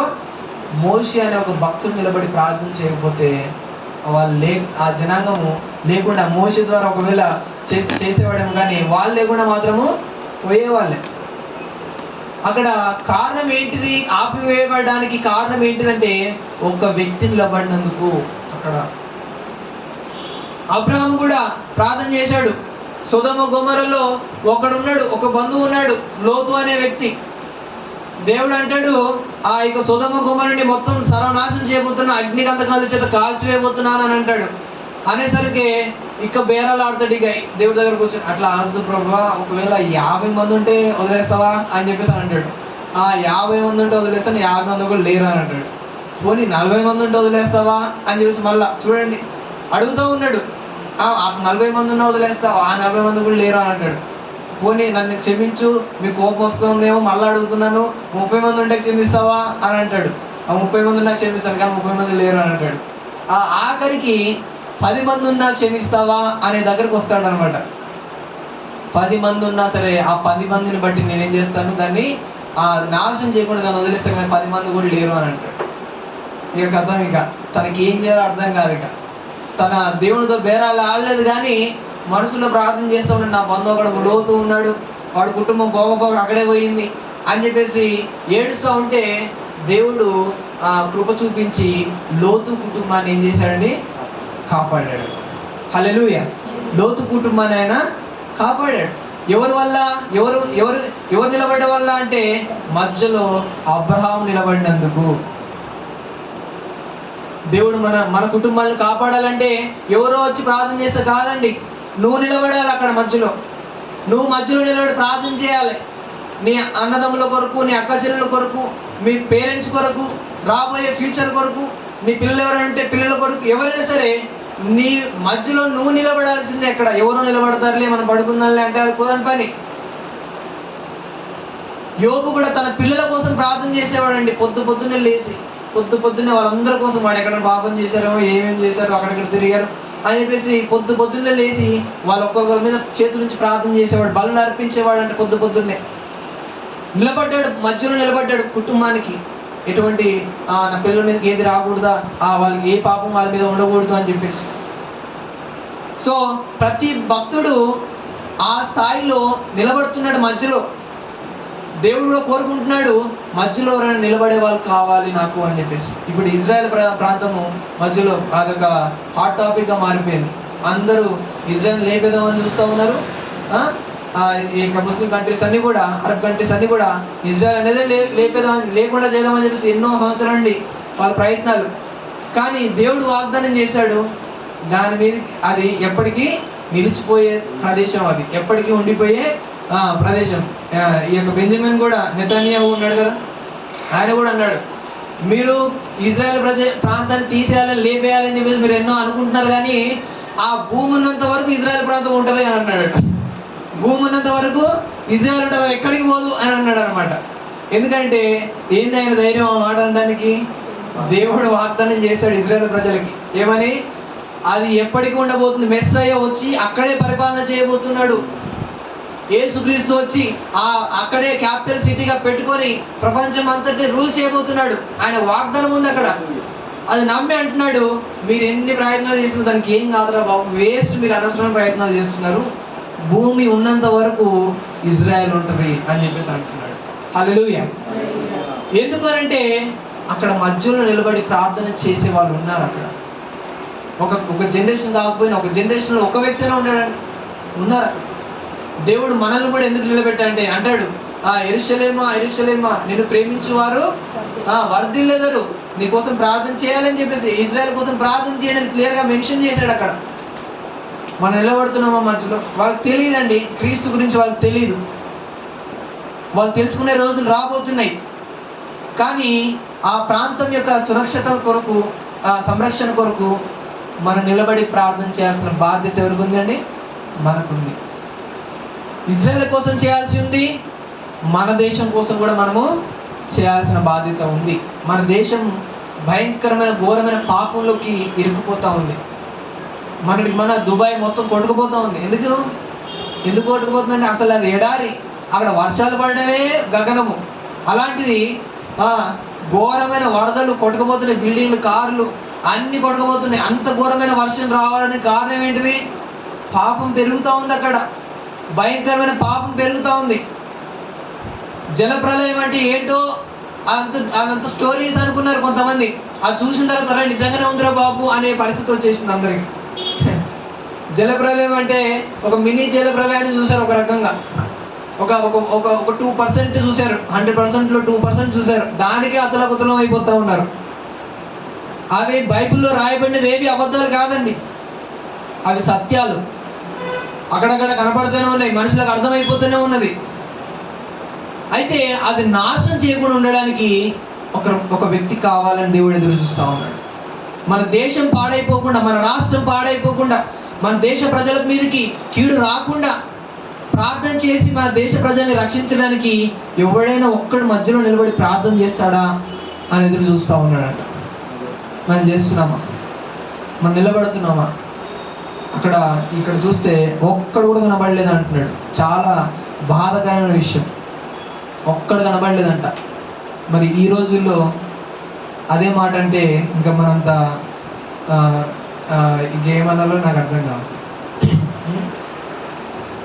Speaker 1: మోషే అనే ఒక భక్తుడు నిలబడి ప్రార్థన చేయకపోతే ఆ జనాంగము లేకుండా, మోషే ద్వారా ఒకవేళ చేసేవాడేమో కానీ వాళ్ళు లేకుండా మాత్రము పోయేవాళ్ళే. అక్కడ కారణం ఏంటిది, ఆపివేయబడడానికి కారణం ఏంటిదంటే ఒక వ్యక్తి నిలబడినందుకు. అక్కడ అబ్రహాము కూడా ప్రార్థన చేశాడు. సొదొమ గొమొర్రాలో ఒకడున్నాడు, ఒక బంధువు ఉన్నాడు, లోతు అనే వ్యక్తి. దేవుడు అంటాడు, ఆ యొక్క సొదొమ గొమొర్రాని మొత్తం సర్వనాశనం చేయబోతున్నా, అగ్నిగంధకాల చేత కాల్చివేయబోతున్నాను అని అంటాడు. అనేసరికి ఇక బేరాలు ఆడతాడు. ఇక దేవుడి దగ్గరకు వచ్చి అట్లా ఆడదు ప్రభా, ఒకవేళ 50 మంది ఉంటే వదిలేస్తావా అని చెప్పేసి అని అంటాడు. 50 మంది ఉంటే వదిలేస్తాను, 50 మంది కూడా లేరు అని అంటాడు. పోనీ 40 మంది ఉంటే వదిలేస్తావా అని చెప్పేసి మళ్ళా చూడండి అడుగుతూ ఉన్నాడు. 40 మంది ఉన్నా వదిలేస్తావా, 40 మంది కూడా లేరు అని అంటాడు. పోనీ నన్ను క్షమించు, మీకు కోపం వస్తుందేమో మళ్ళీ అడుగుతున్నాను, 30 మంది ఉంటే క్షమిస్తావా అని అంటాడు. 30 మంది ఉన్నా క్షమిస్తాను కానీ 30 మంది లేరు అని అంటాడు. ఆఖరికి 10 మంది ఉన్నా క్షమిస్తావా అనే దగ్గరకు వస్తాడు అనమాట. 10 మంది ఉన్నా సరే ఆ 10 మందిని బట్టి నేనేం చేస్తాను, దాన్ని నాశనం చేయకుండా దాన్ని వదిలేస్తాను కానీ 10 మంది కూడా లేరు అని అంటాడు. ఇక కథం, ఇక తనకి ఏం చేయాలో అర్థం కాదు. ఇక తన దేవునితో బేరాలు ఆడలేదు కానీ మనసులో ప్రార్థన చేస్తూ ఉన్నాడు, నా బంధువు అక్కడ లోతు ఉన్నాడు, వాడి కుటుంబం పోగపోక అక్కడే పోయింది అని చెప్పేసి ఏడుస్తూ ఉంటే దేవుడు కృప చూపించి లోతు కుటుంబాన్ని ఏం చేశాడండి, కాపాడాడు. హల్లెలూయా. లోతు కుటుంబాన్ని ఆయన కాపాడాడు. ఎవరి వల్ల, ఎవరు నిలబడే వల్ల అంటే మధ్యలో అబ్రహాము నిలబడినందుకు. దేవుడు మన కుటుంబాలను కాపాడాలంటే ఎవరో వచ్చి ప్రార్థన చేస్తే కాదండి, నువ్వు నిలబడాలి. అక్కడ మధ్యలో నువ్వు నిలబడి ప్రార్థన చేయాలి. నీ అన్నదమ్ముల కొరకు, నీ అక్క చెల్లెల కొరకు, మీ పేరెంట్స్ కొరకు, రాబోయే ఫ్యూచర్ కొరకు, నీ పిల్లలు ఎవరంటే పిల్లల కొరకు, ఎవరైనా సరే నీ మధ్యలో నువ్వు నిలబడాల్సిందే. అక్కడ ఎవరో నిలబడతారులే, మనం పడుకుందాంలే అంటే అది కుదరని పని. యోబు కూడా తన పిల్లల కోసం ప్రార్థన చేసేవాడండి. పొద్దున్నే లేచి పొద్దున్నే వాళ్ళందరి కోసం, వాడు ఎక్కడ పాపం చేశారో, ఏమేమి చేశారో, అక్కడెక్కడ తిరిగారు అని చెప్పేసి పొద్దున్నే లేచి వాళ్ళు ఒక్కొక్కరి మీద చేతుల నుంచి ప్రార్థన చేసేవాడు, బలులు అర్పించేవాడు. అంటే పొద్దున్నే నిలబడ్డాడు, మధ్యలో నిలబడ్డాడు. కుటుంబానికి ఎటువంటి నా పిల్లల మీదకి ఏది రాకూడదా, వాళ్ళకి ఏ పాపం వాళ్ళ మీద ఉండకూడదు అని చెప్పేసి. సో ప్రతి భక్తుడు ఆ స్థాయిలో నిలబడుతున్నాడు. మధ్యలో దేవుడు కూడా కోరుకుంటున్నాడు, మధ్యలో ఎవరైనా నిలబడే వాళ్ళు కావాలి నాకు అని చెప్పేసి. ఇప్పుడు ఇజ్రాయెల్ ప్రాంతము మధ్యలో అదొక హాట్ టాపిక్గా మారిపోయింది. అందరూ ఇజ్రాయెల్ లేపేదామని చూస్తూ ఉన్నారు. ఇక ముస్లిం కంట్రీస్ అన్నీ కూడా, అరబ్ కంట్రీస్ అన్నీ కూడా ఇజ్రాయెల్ అనేది లేకుండా చేద్దామని చెప్పేసి ఎన్నో సంవత్సరాల నుండి వాళ్ళ ప్రయత్నాలు. కానీ దేవుడు వాగ్దానం చేశాడు, దాని మీద అది ఎప్పటికీ నిలిచిపోయే ప్రదేశం, అది ఎప్పటికీ ఉండిపోయే ప్రదేశం. ఈ యొక్క బెంజమిన్ కూడా, నెతన్యాహు ఉన్నాడు కదా, ఆయన కూడా అన్నాడు, మీరు ఇజ్రాయెల్ ప్రాంతాన్ని తీసేయాలని లేపేయాలని చెప్పేసి మీరు ఎన్నో అనుకుంటున్నారు, కానీ ఆ భూమి ఉన్నంత వరకు ఇజ్రాయెల్ ప్రాంతం ఉంటుంది అని అన్నాడు. భూమి ఉన్నంత వరకు ఇజ్రాయెల్ ఉంటుంది, ఎక్కడికి పోదు అని అన్నాడు అనమాట. ఎందుకంటే ఏంది ఆయన ధైర్యం ఆ మాట అనడానికి? దేవుడు వాగ్దానం చేశాడు ఇజ్రాయెల్ ప్రజలకి, ఏమని? అది ఎప్పటికీ ఉండబోతుంది. మెస్సయ్య వచ్చి అక్కడే పరిపాలన చేయబోతున్నాడు. యేసుక్రీస్తు వచ్చి అక్కడే క్యాపిటల్ సిటీగా పెట్టుకొని ప్రపంచం అంతటి రూల్ చేయబోతున్నాడు. ఆయన వాగ్దానం ఉంది అక్కడ. అది నమ్మి అంటున్నాడు, మీరు ఎన్ని ప్రయత్నాలు చేసినా దానికి ఏం కాదురా బాబు, వేస్ట్, మీరు అనవసరమైన ప్రయత్నాలు చేస్తున్నారు, భూమి ఉన్నంత వరకు ఇజ్రాయెల్ ఉంటుంది అని చెప్పేసి అంటున్నాడు. హల్లెలూయా. ఎందుకు అంటే అక్కడ మధ్యలో నిలబడి ప్రార్థన చేసే వాళ్ళు ఉన్నారు. అక్కడ ఒక జనరేషన్ కాకపోయినా ఒక జనరేషన్లో ఒక వ్యక్తినే ఉన్నారు. దేవుడు మనల్ని కూడా ఎందుకు నిలబెట్టాడంటే అంటాడు, యెరూషలేమా యెరూషలేమా నిన్ను ప్రేమించువారు వర్ధిల్లెదరు, నీ కోసం ప్రార్థన చేయాలని చెప్పేసి ఇజ్రాయెల్ కోసం ప్రార్థన చేయడానికి క్లియర్గా మెన్షన్ చేశాడు అక్కడ. మనం నిలబడుతున్నామా మధ్యలో? వాళ్ళకి తెలియదండి క్రీస్తు గురించి, వాళ్ళకి తెలియదు. వాళ్ళు తెలుసుకునే రోజులు రాబోతున్నాయి. కానీ ఆ ప్రాంతం యొక్క సురక్షత కొరకు, సంరక్షణ కొరకు మనం నిలబడి ప్రార్థన చేయాల్సిన బాధ్యత ఎవరికి ఉందండి? మనకుంది. ఇజ్రాయెల్ కోసం చేయాల్సి ఉంది, మన దేశం కోసం కూడా మనము చేయాల్సిన బాధ్యత ఉంది. మన దేశం భయంకరమైన ఘోరమైన పాపంలోకి ఇరుక్కుపోతూ ఉంది. మన దుబాయ్ మొత్తం కొట్టుకుపోతూ ఉంది. ఎందుకు కొట్టుకుపోతుందంటే అసలు అది ఎడారి, అక్కడ వర్షాలు పడడమే గగనము. అలాంటిది ఘోరమైన వరదలు కొట్టుకుపోతున్నాయి, బిల్డింగ్లు, కార్లు అన్ని కొట్టుకుపోతున్నాయి. అంత ఘోరమైన వర్షం రావడానికి కారణం ఏంటిది? పాపం పెరుగుతూ ఉంది. అక్కడ భయంకరమైన పాపం పెరుగుతూ ఉంది. జలప్రలయం అంటే ఏంటో అదంత స్టోరీస్ అనుకున్నారు కొంతమంది. అది చూసిన తర్వాత నిజంగానే ఉందిరా బాబు అనే పరిస్థితి వచ్చేసింది అందరికి. జలప్రలయం అంటే ఒక మినీ జలప్రలయాన్ని చూశారు. ఒక రకంగా ఒక 2% చూశారు, 100%లో 2% చూశారు. దానికే అతలకుతలం అయిపోతూ ఉన్నారు. అవి బైబిల్లో రాయబడినవి ఏవి అబద్ధాలు కాదండి, అవి సత్యాలు. అక్కడక్కడ కనపడుతూనే ఉన్నాయి, మనుషులకు అర్థమైపోతూనే ఉన్నది. అయితే అది నాశనం చేయకుండా ఉండడానికి ఒక వ్యక్తి కావాలని దేవుడు ఎదురు చూస్తూ ఉన్నాడు. మన దేశం పాడైపోకుండా, మన రాష్ట్రం పాడైపోకుండా, మన దేశ ప్రజల మీదకి కీడు రాకుండా ప్రార్థన చేసి మన దేశ ప్రజల్ని రక్షించడానికి ఎవడైనా ఒక్కడు మధ్యలో నిలబడి ప్రార్థన చేస్తాడా అని ఎదురు చూస్తూ ఉన్నాడంట. మనం చేస్తున్నామా? మనం నిలబడుతున్నామా? ఇక్కడ చూస్తే ఒక్కడు కూడా కనబడలేదు అంటున్నాడు. చాలా బాధాకరమైన విషయం, ఒక్కడు కనబడలేదంట. మరి ఈ రోజుల్లో అదే మాట అంటే ఇంకా మనంత ఇంకేమన్నాలో నాకు అర్థం కాదు.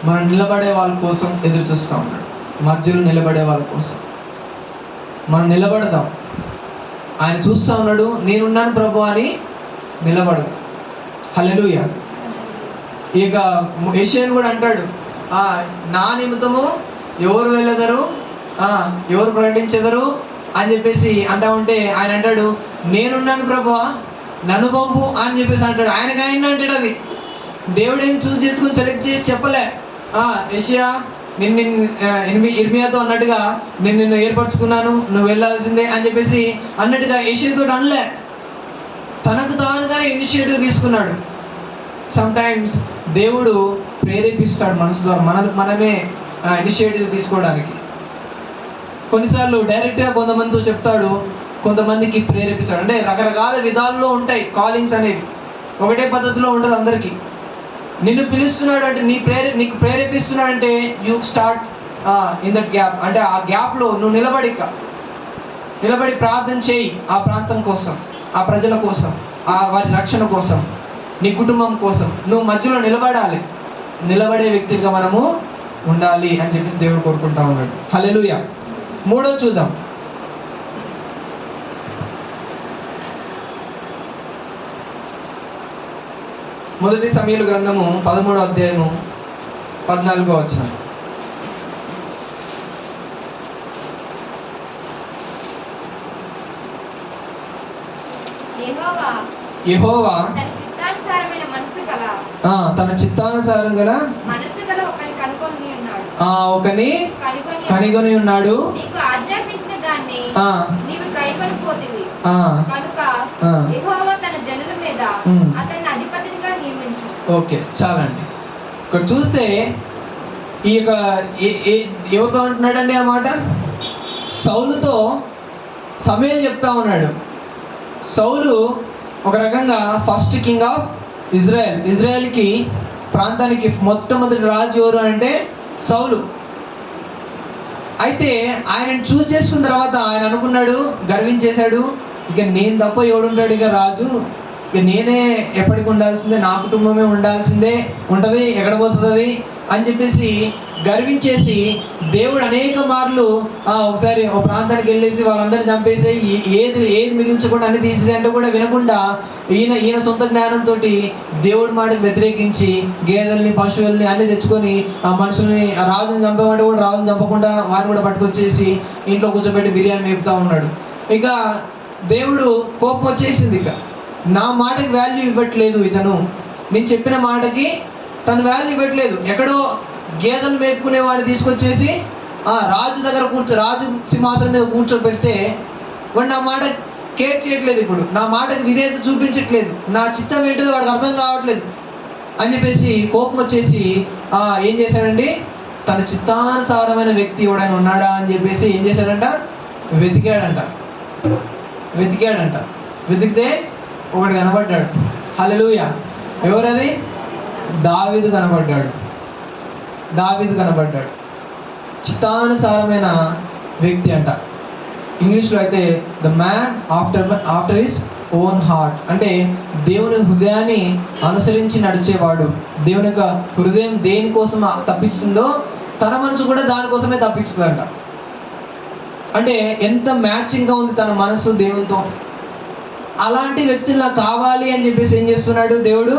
Speaker 1: మనం నిలబడే వాళ్ళ కోసం ఎదురు చూస్తూ ఉన్నాడు, మధ్యలో నిలబడే వాళ్ళ కోసం మనం నిలబడదాం. ఆయన చూస్తూ ఉన్నాడు, నేనున్నాను ప్రభు అని నిలబడు. హల్లెలూయా. ఇక యెషయా కూడా అంటాడు, నా నిమిత్తము ఎవరు వెళ్ళెదరు, ఎవరు ప్రకటించెదరు అని చెప్పేసి అంటా ఉంటే ఆయన అంటాడు, నేనున్నాను ప్రభువా నన్ను పంపు అని చెప్పేసి అంటాడు. ఆయనకు ఆయన అంటాడు. అది దేవుడు ఏం చూస్ చేసుకుని సెలెక్ట్ చేసి చెప్పలే. యెషయా ఇర్మియాతో అన్నట్టుగా నిన్ను ఏర్పరచుకున్నాను, నువ్వు వెళ్ళాల్సిందే అని చెప్పేసి అన్నట్టుగా యెషయాతో అనలే, తనకు తానుగానే ఇనిషియేటివ్ తీసుకున్నాడు. సమ్ టైమ్స్ దేవుడు ప్రేరేపిస్తాడు మనసు ద్వారా, మనమే ఇనిషియేటివ్ తీసుకోవడానికి. కొన్నిసార్లు డైరెక్ట్గా కొంతమందితో చెప్తాడు, కొంతమందికి ప్రేరేపిస్తాడు. అంటే రకరకాల విధాల్లో ఉంటాయి కాలింగ్స్ అనేవి, ఒకటే పద్ధతిలో ఉండదు అందరికీ. నిన్ను పిలుస్తున్నాడు అంటే నీకు ప్రేరేపిస్తున్నాడంటే you start in that gap. అంటే ఆ గ్యాప్లో నువ్వు నిలబడి ప్రార్థన చేయి, ఆ ప్రాంతం కోసం, ఆ ప్రజల కోసం, వారి రక్షణ కోసం, నీ కుటుంబం కోసం నువ్వు మధ్యలో నిలబడాలి. నిలబడే వ్యక్తిగా మనము ఉండాలి అని చెప్పేసి దేవుడు కోరుకుంటా ఉన్నాడు. హల్లెలూయా. 3 చూద్దాం. మొదటి సమూయేలు గ్రంథము 13వ అధ్యాయము 14వ వచనం. యెహోవా
Speaker 2: తన చిత్తానుసారమైన మనసు గల
Speaker 1: తన చిత్తానుసారం గల
Speaker 2: మనసు గల ఒకని కనుగొని ఉన్నాడు.
Speaker 1: ఒకని కనిగొని ఉన్నాడు.
Speaker 2: నీకు ఆజ్ఞాపించిన దాన్ని నీవు కైకొనిపోతివి కనుక యెహోవా తన జనుల మీద అతన్ని అధిపతిగా నియమించును.
Speaker 1: ఓకే, చాలండి. ఇక్కడ చూస్తే ఈ యొక్క ఎవరితో అంటున్నాడండి ఆ మాట? సౌలుతో సమూయేలు చెప్తా ఉన్నాడు. సౌలు ఒక రకంగా ఫస్ట్ కింగ్ ఆఫ్ ఇజ్రాయెల్కి ప్రాంతానికి మొట్టమొదటి రాజు ఎవరు అంటే సౌలు. అయితే ఆయనను చూస్ చేసుకున్న తర్వాత ఆయన అనుకున్నాడు, గర్వించేశాడు, ఇక నేను తప్ప ఎవడుంటాడు ఇక రాజు, ఇక నేనే ఎప్పటికి ఉండాల్సిందే, నా కుటుంబమే ఉండాల్సిందే ఉంటుంది, ఎక్కడ పోతుంది అని చెప్పేసి గర్వించేసి దేవుడు అనేక మార్లు ఒకసారి ఒక ప్రాంతానికి వెళ్ళేసి వాళ్ళందరినీ చంపేసి ఏది మిగిల్చకుండా అన్ని తీసేసి అంటే కూడా వినకుండా ఈయన సొంత జ్ఞానంతో దేవుడి మాటకు వ్యతిరేకించి గేదెల్ని పశువుల్ని అన్ని తెచ్చుకొని ఆ మనుషుల్ని రాజుని చంపమంటే కూడా రాజుని చంపకుండా వారిని కూడా పట్టుకొచ్చేసి ఇంట్లో కూర్చోబెట్టి బిర్యానీ మేపుతా ఉన్నాడు. ఇక దేవుడు కోపం వచ్చేసింది, ఇక నా మాటకి వాల్యూ ఇవ్వట్లేదు ఇతను, నేను చెప్పిన మాటకి తను వాల్యూ ఇవ్వట్లేదు. ఎక్కడో గేదెలు మేపుకునే వాడిని తీసుకొచ్చేసి రాజు దగ్గర రాజు సింహాసనం మీద కూర్చోబెడితే వాడు నా మాట కేర్ చేయట్లేదు, ఇప్పుడు నా మాటకి విధేయత చూపించట్లేదు, నా చిత్తం ఏంటో వాడికి అర్థం కావట్లేదు అని చెప్పేసి కోపం వచ్చేసి ఏం చేశాడండి, తన చిత్తానుసారమైన వ్యక్తి ఎవడైనా ఉన్నాడా అని చెప్పేసి ఏం చేశాడంట, వెతికాడంట. వెతికితే ఒకడు కనబడ్డాడు. హల్లెలూయా. ఎవరది? దావీదు కనబడ్డాడు. చిత్తానుసారమైన వ్యక్తి అంట. ఇంగ్లీష్లో అయితే the man after his own heart, అంటే దేవుని హృదయాన్ని అనుసరించి నడిచేవాడు. దేవుని యొక్క హృదయం దేనికోసం తప్పిస్తుందో తన మనసు కూడా దానికోసమే తప్పిస్తుందంట. అంటే ఎంత మ్యాచింగ్గా ఉంది తన మనసు దేవునితో. అలాంటి వ్యక్తులు నాకు కావాలి అని చెప్పేసి ఏం చేస్తున్నాడు, దేవుడు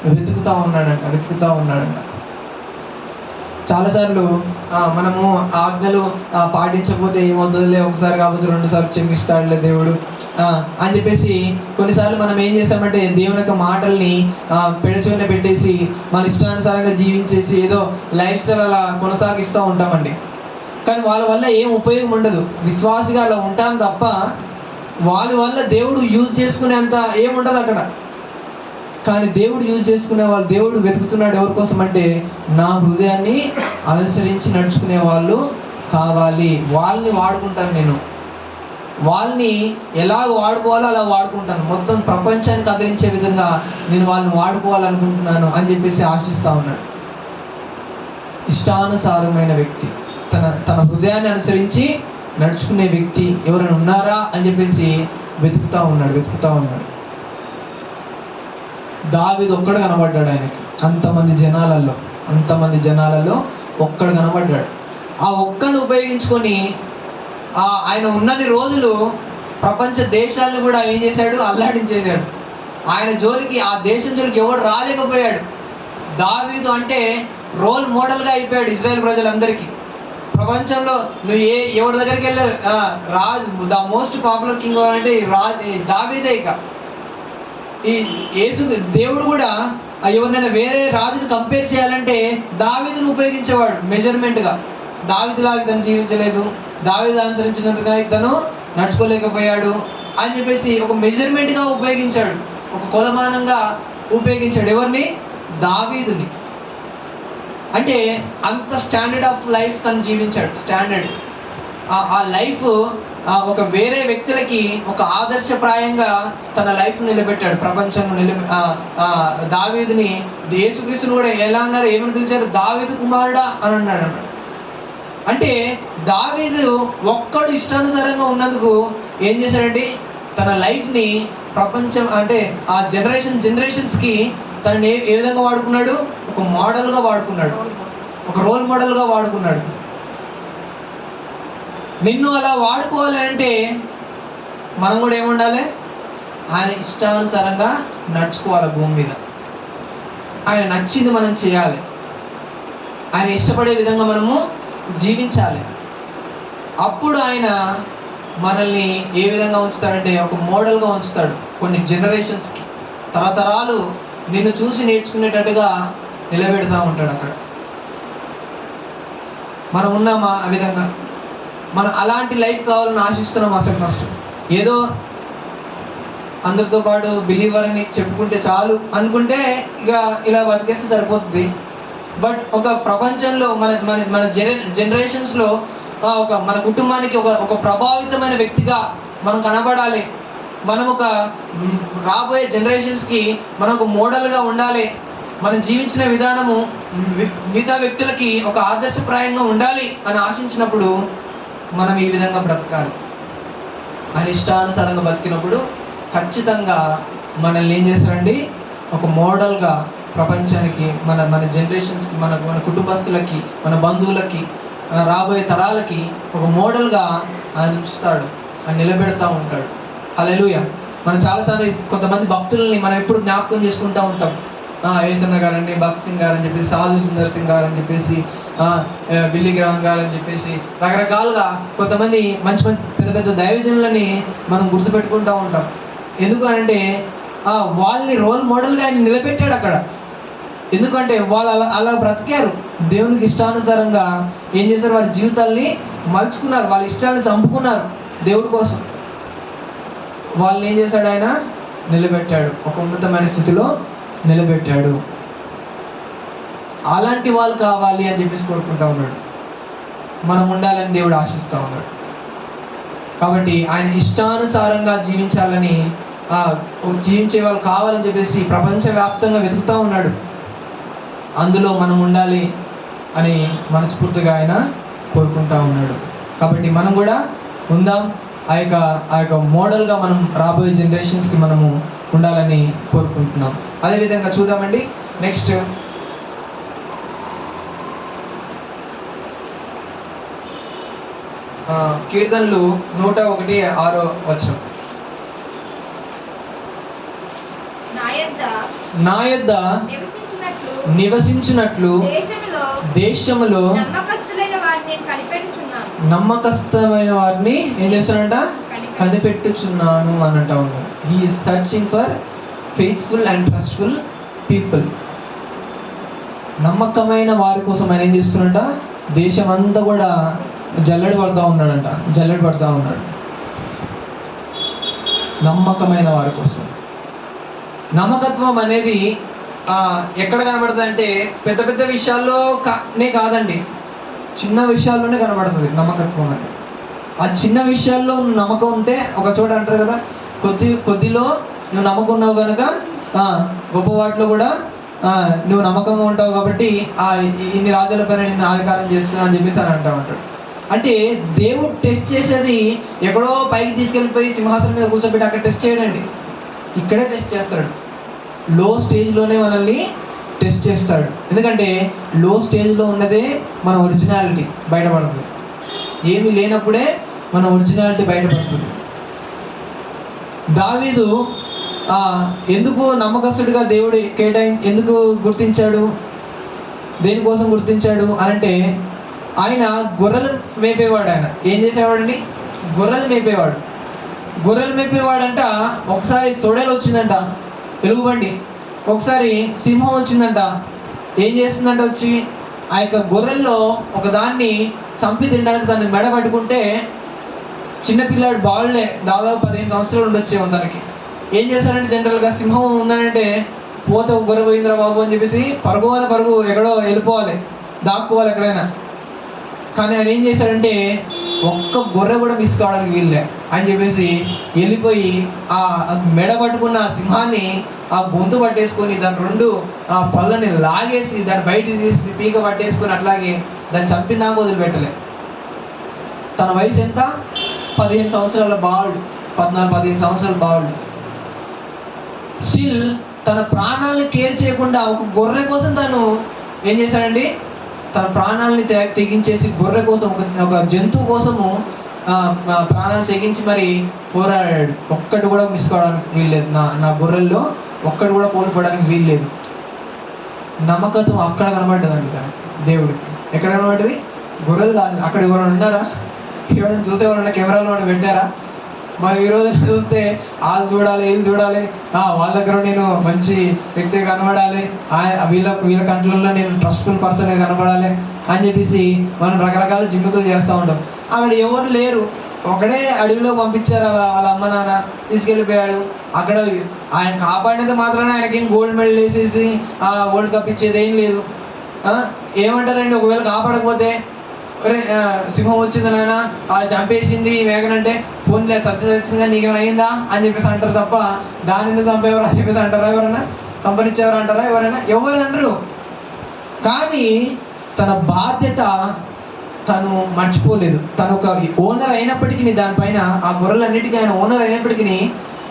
Speaker 1: వెతుకుతా ఉన్నాడంట. చాలాసార్లు మనము ఆజ్ఞలు పాటించకపోతే ఏమవుతుందిలే, ఒకసారి కాకపోతే 2 సార్లు క్షమిస్తాడులే దేవుడు అని చెప్పేసి కొన్నిసార్లు మనం ఏం చేస్తామంటే దేవుని యొక్క మాటల్ని పెడచోనే పెట్టేసి మన ఇష్టానుసారంగా జీవించేసి ఏదో లైఫ్ స్టైల్ అలా కొనసాగిస్తూ ఉంటామండి. కానీ వాళ్ళ వల్ల ఏం ఉపయోగం ఉండదు. విశ్వాసిగా అలా ఉంటాం తప్ప వాళ్ళ వల్ల దేవుడు యూజ్ చేసుకునేంత ఏముండదు అక్కడ. కానీ దేవుడు యూజ్ చేసుకునే వాళ్ళు, దేవుడు వెతుకుతున్నాడు ఎవరి కోసం అంటే నా హృదయాన్ని అనుసరించి నడుచుకునే వాళ్ళు కావాలి. వాళ్ళని వాడుకుంటాను నేను, వాళ్ళని ఎలాగ వాడుకోవాలో అలా వాడుకుంటాను, మొత్తం ప్రపంచాన్ని కదిలించే విధంగా నేను వాళ్ళని వాడుకోవాలనుకుంటున్నాను అని చెప్పేసి ఆశిస్తూ ఉన్నాడు. ఇష్టానుసారమైన వ్యక్తి, తన హృదయాన్ని అనుసరించి నడుచుకునే వ్యక్తి ఎవరైనా ఉన్నారా అని చెప్పేసి వెతుకుతా ఉన్నాడు. దావీదు ఒక్కడు కనబడ్డాడు ఆయనకి. అంతమంది జనాలలో ఒక్కడు కనబడ్డాడు. ఆ ఒక్కడిని ఉపయోగించుకొని ఆయన ఉన్నన్ని రోజులు ప్రపంచ దేశాలను కూడా ఏం చేశాడు, అల్లాడించేశాడు. ఆయన జోలికి, ఆ దేశం జోలికి ఎవడు రాలేకపోయాడు. దావీదు అంటే రోల్ మోడల్గా అయిపోయాడు ఇజ్రాయెల్ ప్రజలందరికీ. ప్రపంచంలో నువ్వు ఎవరి దగ్గరికి వెళ్ళావు, రాజు ద మోస్ట్ పాపులర్ కింగ్ అంటే దావీదే. ఇక ఈ యేసు దేవుడు కూడా ఎవరినైనా వేరే రాజుని కంపేర్ చేయాలంటే దావీదును ఉపయోగించేవాడు మెజర్మెంట్గా. దావీదులాగా ఇతను జీవించలేదు, దావీదు అనుసరించినంతగా ఇతను నడుచుకోలేకపోయాడు అని చెప్పేసి ఒక మెజర్మెంట్గా ఉపయోగించాడు, ఒక కొలమానంగా ఉపయోగించాడు. ఎవరిని? దావీదుని. అంటే అంత స్టాండర్డ్ ఆఫ్ లైఫ్ తను జీవించాడు. స్టాండర్డ్ ఆ లైఫ్ ఒక వేరే వ్యక్తులకి ఒక ఆదర్శప్రాయంగా తన లైఫ్ నిలబెట్టాడు. ప్రపంచంలో దావీదుని, యేసుక్రీస్తుని కూడా ఎలా అన్నారు, ఏమని పిలిచారు? దావీదు కుమారుడా అని అన్నాడు. అంటే దావీదు ఒక్కడు ఇష్టానుసారంగా ఉన్నందుకు ఏం చేశాడంటే తన లైఫ్ని ప్రపంచం అంటే ఆ జనరేషన్స్కి తనని ఏ విధంగా వాడుకున్నాడు? ఒక మోడల్గా వాడుకున్నాడు, ఒక రోల్ మోడల్గా వాడుకున్నాడు. నిన్ను అలా వాడుకోవాలి అంటే మనం కూడా ఏముండాలి? ఆయన ఇష్టానుసారంగా నడుచుకోవాలి భూమి మీద. ఆయన నచ్చింది మనం చేయాలి, ఆయన ఇష్టపడే విధంగా మనము జీవించాలి. అప్పుడు ఆయన మనల్ని ఏ విధంగా ఉంచుతాడంటే ఒక మోడల్గా ఉంచుతాడు కొన్ని జనరేషన్స్కి. తరతరాలు నిన్ను చూసి నేర్చుకునేటట్టుగా నిలబెడతా ఉంటాడు అక్కడ. మనం ఉన్నామా ఆ విధంగా? మనం అలాంటి లైఫ్ కావాలని ఆశిస్తున్నాం అసలు ఫస్ట్. ఏదో అందరితో పాటు బిలీవర్ అని చెప్పుకుంటే చాలు అనుకుంటే ఇక ఇలా బతికేస్తే సరిపోతుంది. బట్ ఒక ప్రపంచంలో మన మన మన జనరేషన్స్లో మన కుటుంబానికి ఒక ప్రభావితమైన వ్యక్తిగా మనం కనబడాలి. మనం ఒక రాబోయే జనరేషన్స్కి మనం ఒక మోడల్గా ఉండాలి. మనం జీవించిన విధానము మిగతా వ్యక్తులకి ఒక ఆదర్శప్రాయంగా ఉండాలి అని ఆశించినప్పుడు మనం ఈ విధంగా బ్రతకాలి. ఆయన ఇష్టానుసారంగా బతికినప్పుడు ఖచ్చితంగా మనల్ని ఏం చేస్తారండి, ఒక మోడల్గా ప్రపంచానికి, మన జనరేషన్స్కి, మన కుటుంబస్తులకి, మన బంధువులకి, రాబోయే తరాలకి ఒక మోడల్గా ఆయన ఉంచుతాడు, ఆయన నిలబెడతా ఉంటాడు. హల్లెలూయా. మనం చాలాసార్లు కొంతమంది భక్తులని మనం ఎప్పుడు జ్ఞాపకం చేసుకుంటూ ఉంటాం. ఏసన్న గారని, భక్త్ సింగ్ గారు అని చెప్పేసి, సాధు సుందర్ సింగ్ గారు అని చెప్పేసి, బిల్లీ గ్రామ్ గారు అని చెప్పేసి రకరకాలుగా కొంతమంది మంచి పెద్ద పెద్ద దైవజనులని మనం గుర్తుపెట్టుకుంటూ ఉంటాం. ఎందుకు అంటే వాళ్ళని రోల్ మోడల్గా ఆయన నిలబెట్టాడు అక్కడ. ఎందుకంటే వాళ్ళు అలా బ్రతికారు, దేవునికి ఇష్టానుసారంగా ఏం చేశారు, వారి జీవితాల్ని మలుచుకున్నారు, వాళ్ళ ఇష్టాలను చంపుకున్నారు దేవుడి కోసం. వాళ్ళని ఏం చేశాడు, ఆయన నిలబెట్టాడు, ఒక ఉన్నతమైన స్థితిలో నిలబెట్టాడు. అలాంటి వాళ్ళు కావాలి అని చెప్పేసి కోరుకుంటా ఉన్నాడు. మనం ఉండాలని దేవుడు ఆశిస్తూ ఉన్నాడు. కాబట్టి ఆయన ఇష్టానుసారంగా జీవించాలని, జీవించే వాళ్ళు కావాలని చెప్పేసి ప్రపంచవ్యాప్తంగా వెతుకుతూ ఉన్నాడు. అందులో మనం ఉండాలి అని మనస్ఫూర్తిగా ఆయన కోరుకుంటా ఉన్నాడు. కాబట్టి మనం కూడా ఉందాం, ఆ యొక్క మోడల్గా మనం రాబోయే జనరేషన్స్కి మనము ఉండాలని కోరుకుంటున్నాం. అదేవిధంగా చూద్దామండి నెక్స్ట్ కీర్తనలు 101:6. నా యొద్ద నివసించున్నట్లు దేశములో నమ్మకస్తమైన వారిని ఏం చేస్తానంట, కనిపెట్టుచున్నాను అని అంటా ఉన్నాడు. He is searching for faithful and trustful people. నమ్మకమైన వారి కోసం ఆయన ఏం చేస్తున్నట, దేశం అంతా కూడా జల్లెడ పడుతూ ఉన్నాడు. నమ్మకమైన వారి కోసం. నమ్మకత్వం అనేది ఎక్కడ కనబడుతుంది అంటే పెద్ద పెద్ద విషయాల్లోనే కాదండి, చిన్న విషయాల్లోనే కనబడుతుంది నమ్మకత్వం అనేది. ఆ చిన్న విషయాల్లో నమ్మకం ఉంటే, ఒక చోట అంటారు కదా, కొద్దిలో నువ్వు నమ్మకం ఉన్నావు కనుక గొప్ప వాటిలో కూడా నువ్వు నమ్మకంగా ఉంటావు కాబట్టి ఇన్ని రాజుల పైన నిన్ను అధికారం చేస్తున్నా అని చెప్పేసి అని అంటూ ఉంటాడు. అంటే దేవుడు టెస్ట్ చేసేది ఎక్కడో పైకి తీసుకెళ్ళిపోయి సింహాసనం మీద కూర్చోబెట్టి అక్కడ టెస్ట్ చేయడండి, ఇక్కడే టెస్ట్ చేస్తాడు. లో స్టేజ్లోనే మనల్ని టెస్ట్ చేస్తాడు. ఎందుకంటే లో స్టేజ్లో ఉన్నదే మన ఒరిజినాలిటీ బయటపడుతుంది. ఏమీ లేనప్పుడే మన ఒరిజినాలిటీ బయటపడుతుంది. దావీదు ఎందుకు నమ్మకస్తుడిగా దేవుడు ఎందుకు గుర్తించాడు, దేనికోసం గుర్తించాడు అనంటే, ఆయన గొర్రెలు మేపేవాడు. ఆయన ఏం చేసేవాడండి, గొర్రెలు మేపేవాడంట. ఒకసారి తొడేలు వచ్చిందంట, ఎలుగుబండి. ఒకసారి సింహం వచ్చిందంట. ఏం చేస్తుందంట, వచ్చి ఆ యొక్క గొర్రెల్లో ఒకదాన్ని చంపి తినడానికి దాన్ని మెడ పట్టుకుంటే, చిన్నపిల్లాడు బాలుడే, దాదాపు 15 సంవత్సరాలు ఉండొచ్చేమో తనకి. ఏం చేశారంటే, జనరల్గా సింహం ఉందనంటే పోతే ఒక గొర్రె పోయిందిరా బాబు అని చెప్పేసి పరుగు ఎక్కడో వెళ్ళిపోవాలి, దాక్కోవాలి ఎక్కడైనా. కానీ ఆయన ఏం చేశాడంటే, ఒక్క గొర్రె కూడా మిస్ కావడానికి వీళ్ళే అని చెప్పేసి వెళ్ళిపోయి ఆ మెడ పట్టుకున్న సింహాన్ని ఆ గొంతు పట్టేసుకొని దాని 2 పళ్ళని లాగేసి దాన్ని బయటికి తీసి పీక పట్టేసుకొని అట్లాగే దాన్ని చంపిందాకా వదిలిపెట్టలే. తన వయసు ఎంత, 15 సంవత్సరాల బాలుడు, 14-15 సంవత్సరాల బాలుడు. స్టిల్ తన ప్రాణాలను కేర్ చేయకుండా ఒక గొర్రె కోసం తను ఏం చేశాడండి, తన ప్రాణాలని తెగించేసి గొర్రె కోసం, ఒక జంతువు కోసము ప్రాణాలు తెగించి మరి పోరాడాడు. ఒక్కటి కూడా మిస్ కావడానికి వీల్లేదు, నా గొర్రెల్లో ఒక్కటి కూడా కోల్పోవడానికి వీల్లేదు. నమ్మకత్వం అక్కడ కనబడ్డదండి దేవుడికి. ఎక్కడ కనబడ్డది, గొర్రెలు కాదు. అక్కడ ఎవరైనా ఉన్నారా, ఎవరైనా చూసేవాళ్ళ కెమెరాలో పెట్టారా, మనం ఈ రోజు చూస్తే వాళ్ళు చూడాలి, వీళ్ళు చూడాలి, వాళ్ళ దగ్గర నేను మంచి వ్యక్తి కనబడాలి, వీళ్ళ కంట్రోల్లో నేను ట్రస్ట్ఫుల్ పర్సన్ కనబడాలి అని చెప్పేసి మనం రకరకాల జిమ్ములు చేస్తూ ఉంటాం. అక్కడ ఎవరు లేరు, ఒకడే అడవిలో పంపించారు వాళ్ళ అమ్మ నాన్న, తీసుకెళ్ళిపోయాడు. అక్కడ ఆయన కాపాడినంత మాత్రాన ఆయనకేం గోల్డ్ మెడల్ వేసేసి వరల్డ్ కప్ ఇచ్చేది ఏం లేదు. ఏమంటారండి, ఒకవేళ కాపాడకపోతే సింహం వచ్చింది నాయన చంపేసింది మేకనంటే పోనీ సత్యసత్యంగా నీకేమైనా అయిందా అని చెప్పేసి అంటారు తప్ప దాని ఎందుకు చంపేవారు అని చెప్పేసి అంటారా? ఎవరైనా సంపరించేవారు అంటారా? ఎవరు అనరు. కానీ తన బాధ్యత తను మర్చిపోలేదు. తను ఒక ఓనర్ అయినప్పటికీ దానిపైన ఆ గొర్రెలన్నిటికీ ఆయన ఓనర్ అయినప్పటికీ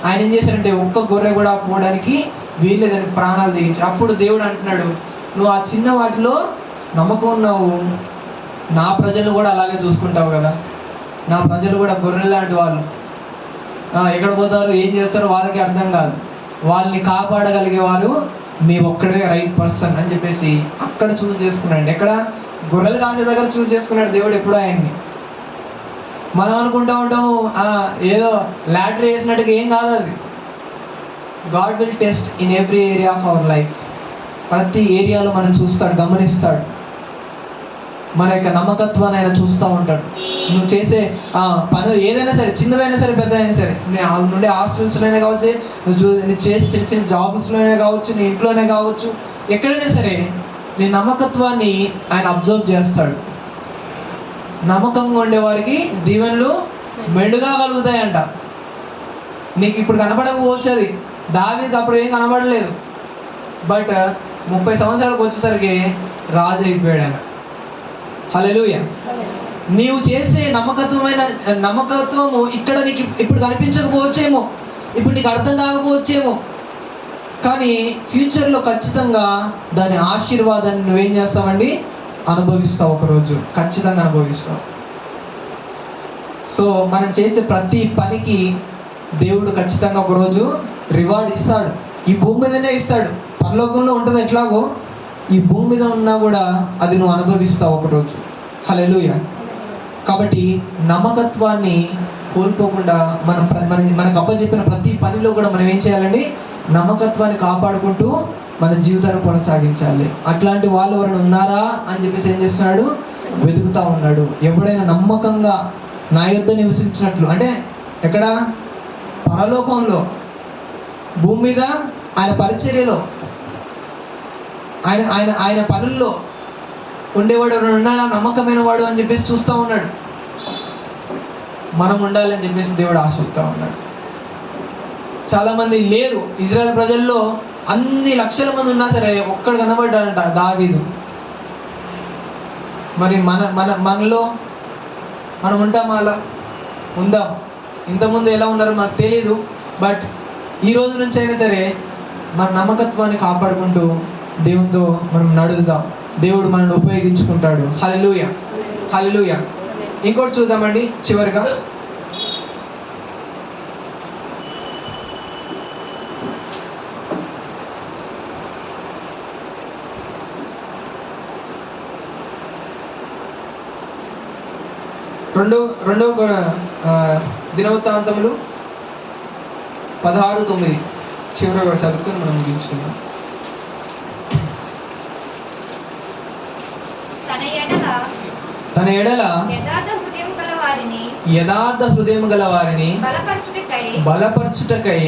Speaker 1: ఆయన ఏం చేశారంటే ఒక్క గొర్రె కూడా పోవడానికి వీళ్ళేదని ప్రాణాలు దిగించారు. అప్పుడు దేవుడు అంటున్నాడు, నువ్వు ఆ చిన్న వాటిలో నమ్మకం ఉన్నావు, నా ప్రజలు కూడా అలాగే చూసుకుంటావు కదా. నా ప్రజలు కూడా గొర్రెలు లాంటి వాళ్ళు, ఎక్కడ పోతారు ఏం చేస్తారో వాళ్ళకి అర్థం కాదు, వాళ్ళని కాపాడగలిగే వారు మీ ఒక్కడే రైట్ పర్సన్ అని చెప్పేసి అక్కడ చూస్ చేసుకున్నాడు. ఎక్కడ? గొర్రెలు కాసే దగ్గర చూస్ చేసుకున్నాడు దేవుడు ఎప్పుడు ఆయన్ని. మనం అనుకుంటూ ఉంటాము ఏదో లాటరీ వేసినట్టుగా, ఏం కాదు అది. God will test in every area of our life. ప్రతి ఏరియాలో మనం చూస్తాడు, గమనిస్తాడు. మన యొక్క నమ్మకత్వాన్ని ఆయన చూస్తూ ఉంటాడు. నువ్వు చేసే పనులు ఏదైనా సరే, చిన్నదైనా సరే పెద్దదైనా సరే, నుండి హాస్టల్స్లోనే కావచ్చు, నువ్వు చేసి చిన్న చిన్న జాబ్స్లోనే కావచ్చు, నీ ఇంట్లోనే కావచ్చు, ఎక్కడైనా సరే నీ నమ్మకత్వాన్ని ఆయన అబ్జర్వ్ చేస్తాడు. నమ్మకంగా ఉండేవారికి దీవెనలు మెండుగా కలుగుతాయంట. నీకు ఇప్పుడు కనపడకపోవచ్చు, అది దావీదుకు అప్పుడు ఏం కనబడలేదు, బట్ 30 సంవత్సరాలకు వచ్చేసరికి రాజు అయిపోయాడు ఆయన. హల్లెలూయా. నీవు చేసే నమ్మకత్వము ఇక్కడ నీకు ఇప్పుడు కనిపించకపోవచ్చేమో, ఇప్పుడు నీకు అర్థం కాకపోవచ్చేమో, కానీ ఫ్యూచర్లో ఖచ్చితంగా దాని ఆశీర్వాదాన్ని నువ్వేం చేస్తావండి, అనుభవిస్తావు. ఒకరోజు ఖచ్చితంగా అనుభవిస్తావు. సో మనం చేసే ప్రతి పనికి దేవుడు ఖచ్చితంగా ఒకరోజు రివార్డ్ ఇస్తాడు. ఈ భూమి మీదనే ఇస్తాడు. పరలోకంలో ఉంటుంది ఎట్లాగో, ఈ భూమి మీద ఉన్నా కూడా అది నువ్వు అనుభవిస్తావు ఒకరోజు. హల్లెలూయా. కాబట్టి నమ్మకత్వాన్ని కోల్పోకుండా మనకు అప్పచెప్పిన ప్రతి పనిలో కూడా మనం ఏం చేయాలండి, నమ్మకత్వాన్ని కాపాడుకుంటూ మన జీవితాన్ని కొనసాగించాలి. అట్లాంటి వాళ్ళు ఎవరైనా ఉన్నారా అని చెప్పేసి ఏం చేస్తున్నాడు, వెతుకుతూ ఉన్నాడు. ఎవడైనా నమ్మకంగా నా యొద్ద నివసించినట్లు, అంటే ఎక్కడ? పరలోకంలో, భూమి మీద ఆయన పరిచర్యలో, ఆయన పనుల్లో ఉండేవాడు ఎవరైనా ఉన్నాడా, నమ్మకమైన వాడు అని చెప్పేసి చూస్తూ ఉన్నాడు. మనం ఉండాలని చెప్పేసి దేవుడు ఆశిస్తూ ఉన్నాడు. చాలామంది లేరు. ఇజ్రాయెల్ ప్రజల్లో అన్ని లక్షల మంది ఉన్నా సరే ఒక్కడు కనబడ్డాడంట, దావీదు. మరి మనలో మనం ఉంటామా? అలా ఉందాం. ఇంతకుముందు ఎలా ఉన్నారో మనకు తెలీదు, బట్ ఈ రోజు నుంచి అయినా సరే మన నమ్మకత్వాన్ని కాపాడుకుంటూ దేవునితో మనం నడుద్దాం. దేవుడు మనల్ని ఉపయోగించుకుంటాడు. హల్లెలూయా, హల్లెలూయా. ఇంకోటి చూద్దామండి చివరిగా. రెండో దినవృత్తాంతములు 16:9 చివరిగా చదువుకొని మనం ముగించుకుందాం. తన ఎడల యథార్థ హృదయం గల వారిని బలపరచుటకై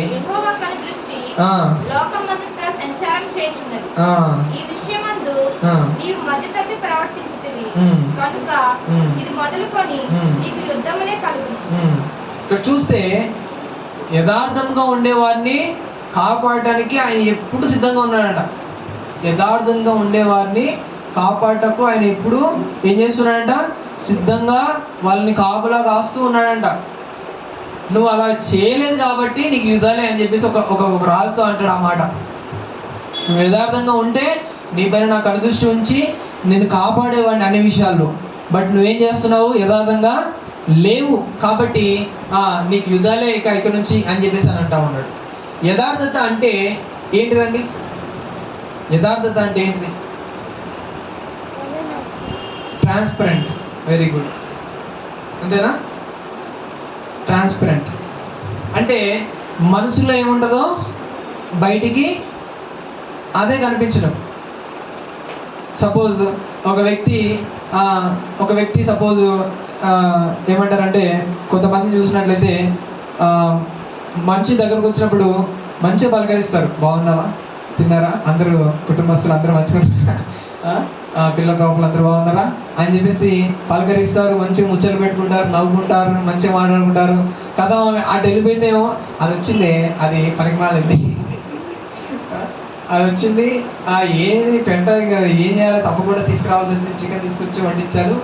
Speaker 1: ఇక్కడ చూస్తే యథార్థంగా ఉండేవారిని కాపాడటానికి ఆయన ఎప్పుడు సిద్ధంగా ఉన్నాడట. యథార్థంగా ఉండేవారిని కాపాడటకు ఆయన ఎప్పుడు ఏం చేస్తున్నాడంట, సిద్ధంగా వాళ్ళని కాపులా కాస్తూ ఉన్నాడంట. నువ్వు అలా చేయలేదు కాబట్టి నీకు యుద్ధాలే అని చెప్పేసి ఒక రాజుతో అంటాడు ఆ మాట. నువ్వు యథార్థంగా ఉంటే నీ పైన నాకు అనుదృష్టి ఉంచి నేను కాపాడేవాడిని అన్ని విషయాల్లో, బట్ నువ్వేం చేస్తున్నావు, యథార్థంగా లేవు కాబట్టి నీకు యుద్ధాలే ఇక్కడ నుంచి అని చెప్పేసి అని అంటా ఉన్నాడు. యథార్థత అంటే ఏంటిదండి? యథార్థత అంటే ఏంటిది? ట్రాన్స్పరెంట్. Very good. అంతేనా? ట్రాన్స్పరెంట్. అంటే మనసులో ఏముంటుందో బయటికి అదే కనిపించడం. సపోజ్ ఒక వ్యక్తి సపోజ్ ఏమంటారంటే, కొంతమంది చూసినట్లయితే మంచి దగ్గరకు వచ్చినప్పుడు మంచిగా పలకరిస్తారు, బాగున్నావా, తిన్నారా, అందరూ కుటుంబస్తులు అందరూ మంచిగా పిల్లల పాపలు అందరూ బాగున్నారా అని చెప్పేసి పలకరిస్తారు, మంచిగా ముచ్చట్లు పెట్టుకుంటారు, నవ్వుకుంటారు, మంచిగా మాట్లాడుకుంటారు. కదా అటు వెళ్ళిపోయిందేమో, అది వచ్చింది, అది పనికి మాలింది, అది వచ్చింది, ఏది పెంట ఏం చేయాలో తప్పకుండా తీసుకురావాల్సి వస్తుంది, చికెన్ తీసుకొచ్చి వండించారు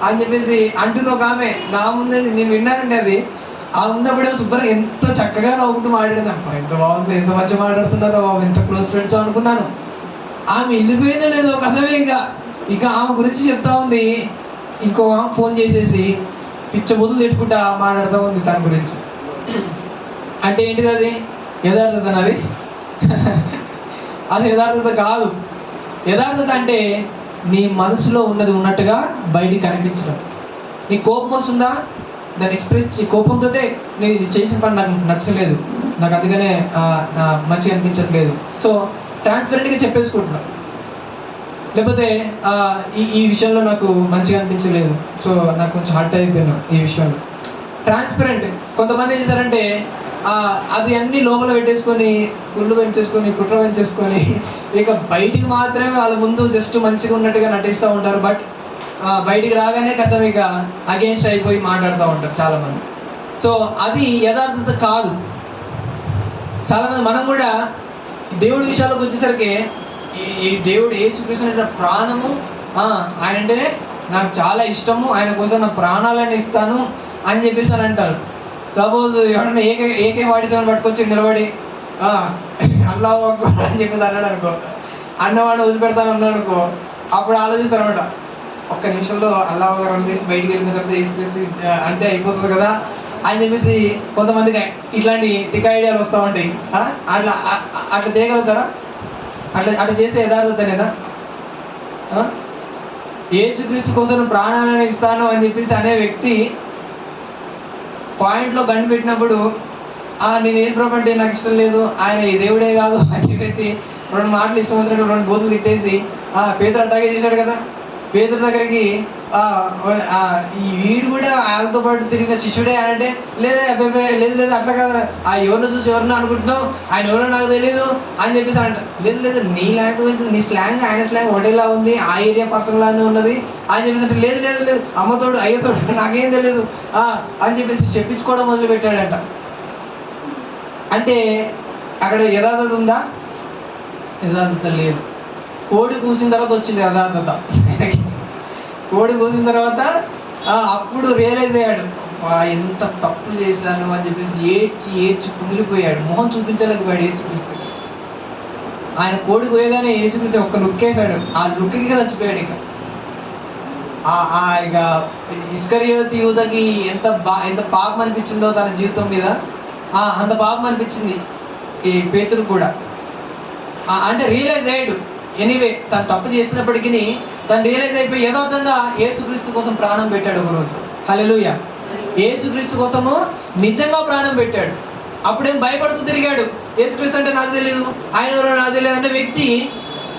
Speaker 1: అని చెప్పేసి అంటుంది ఒక ఆమె. నా ముందే నేను విన్నానండి అది. ఆ ఉన్నప్పుడే శుభ్రంగా ఎంత చక్కగా నవ్వుకుంటూ మాట్లాడింది. అబ్బా ఎంత బాగుంది, ఎంత మంచిగా మాట్లాడుతున్నారో, ఎంత క్లోజ్ ఫ్రెండ్స్ అనుకున్నాను. ఆమె వెళ్ళిపోయిందో లేదో కథమే. ఇక ఆమె గురించి చెప్తా ఉంది. ఇంకో ఆమె ఫోన్ చేసేసి పిచ్చ బుద్ధులు తిట్టుకుంటా మాట్లాడుతూ ఉంది దాని గురించి. అంటే ఏంటిది అది? యథార్థత అది? అది యథార్థత కాదు. యథార్థత అంటే నీ మనసులో ఉన్నది ఉన్నట్టుగా బయటికి కనిపించడం. నీ కోపం వస్తుందా, దాన్ని ఎక్స్ప్రెస్ కోపంతో నేను చేసిన పని నాకు నచ్చలేదు, నాకు అందుకనే మంచిగా అనిపించట్లేదు, సో ట్రాన్స్పరెంట్గా చెప్పేసుకుంటున్నా. లేకపోతే ఈ విషయంలో నాకు మంచిగా అనిపించలేదు, సో నాకు కొంచెం హర్ట్ అయిపోయినా ఈ విషయంలో. ట్రాన్స్పరెంట్. కొంతమంది ఏం చేశారంటే అది అన్ని లోపల పెట్టేసుకొని, కుళ్ళు పెంచేసుకొని, కుట్ర పెంచేసుకొని, ఇక బయటికి మాత్రమే వాళ్ళ ముందు జస్ట్ మంచిగా ఉన్నట్టుగా నటిస్తూ ఉంటారు. బట్ బయటికి రాగానే కథం ఇక అగేన్స్ట్ అయిపోయి మాట్లాడుతూ ఉంటారు చాలామంది. సో అది యథార్థత కాదు. చాలామంది మనం కూడా దేవుడి విషయాలకు వచ్చేసరికి ఈ దేవుడు యేసుక్రీస్తు ప్రాణము, ఆయన అంటేనే నాకు చాలా ఇష్టము, ఆయన కోసం నా ప్రాణాలను ఇస్తాను అని చెప్పేసి అని అంటారు. సపోజ్ ఎవరన్నా ఏకే 47 పట్టుకొచ్చి నిలబడి అల్లాహు అక్బర్ అని చెప్పేసి అన్నాడు అనుకో, అన్నవాడిని వదిలిపెడతాను అన్నాడు అనుకో, అప్పుడు ఆలోచిస్తారు అనమాట, ఒక్క నిమిషంలో అల్లాహు అక్బర్ అని చేసి బయటికి వెళ్ళిన తర్వాత యేసుక్రీస్తు అంటే అయిపోతుంది కదా అని చెప్పేసి కొంతమందికి ఇట్లాంటి తిక్క ఐడియాలు వస్తూ ఉంటాయి. అట్లా చేయగలుగుతారా? అట్లా చేసే యథార్థతనేనా? యేసుక్రీస్తు కోసం ప్రాణాలను ఇస్తాను అని చెప్పేసి అనే వ్యక్తి పాయింట్లో గండి పెట్టినప్పుడు నేను యేసు ప్రభు అంటే నాకు ఇష్టం లేదు, ఆయన ఈ దేవుడే కాదు అని చెప్పేసి 2 మాటలు ఇష్టం వచ్చినట్టు 2 బూతులు తిట్టేసి పేతురు అట్టాగే చేశాడు కదా. పేతురు దగ్గరికి ఈ వీడు కూడా ఆయనతో పాటు తిరిగిన శిష్యుడే అంటే, లేదా అబ్బాయి లేదు అట్లా కదా, ఎవరిని చూసి ఎవరినో అనుకుంటున్నావు, ఆయన ఎవరో నాకు తెలియదు అని చెప్పేసి అంట. లేదు నీ లాంగ్వేజ్, నీ స్లాంగ్ ఆయన స్లాంగ్ ఒకటేలా ఉంది, ఆ ఏరియా పర్సన్ లానే ఉన్నది అని చెప్పేసి అంటే, లేదు అమ్మతోడు అయ్యతోడు నాకేం తెలియదు అని చెప్పేసి చెప్పించుకోవడం మొదలు పెట్టాడంట. అంటే అక్కడ యథార్థత ఉందా? యథార్థత లేదు. కోడి కూసిన తర్వాత వచ్చింది యథార్థత. కోడి కూసిన తర్వాత అప్పుడు రియలైజ్ అయ్యాడు, ఎంత తప్పు చేశాను అని చెప్పేసి ఏడ్చి కుమిలిపోయాడు. మొహం చూపించలేకపోయాడు యేసుక్రీస్తు. ఆయన కోడి కోయగానే యేసుక్రీస్తు ఒక్క లుక్ వేసాడు, ఆ లుక్కి చచ్చిపోయాడు. ఇక ఇస్కరియోతు యూదకి ఎంత పాపం అనిపించిందో తన జీవితం మీద, అంత పాపం అనిపించింది ఈ పేతురు కూడా. అంటే రియలైజ్ అయ్యాడు. ఎనీవే తను తప్పు చేసినప్పటికీ తను రియలైజ్ అయిపోయి యథార్థంగా యేసుక్రీస్తు కోసం ప్రాణం పెట్టాడు ఒకరోజు. హల్లెలూయా. యేసుక్రీస్తు కోసము నిజంగా ప్రాణం పెట్టాడు. అప్పుడేం భయపడుతూ తిరిగాడు, యేసుక్రీస్తు అంటే నాకు తెలియదు, ఆయన ఎవరో నాకు తెలియదు అనే వ్యక్తి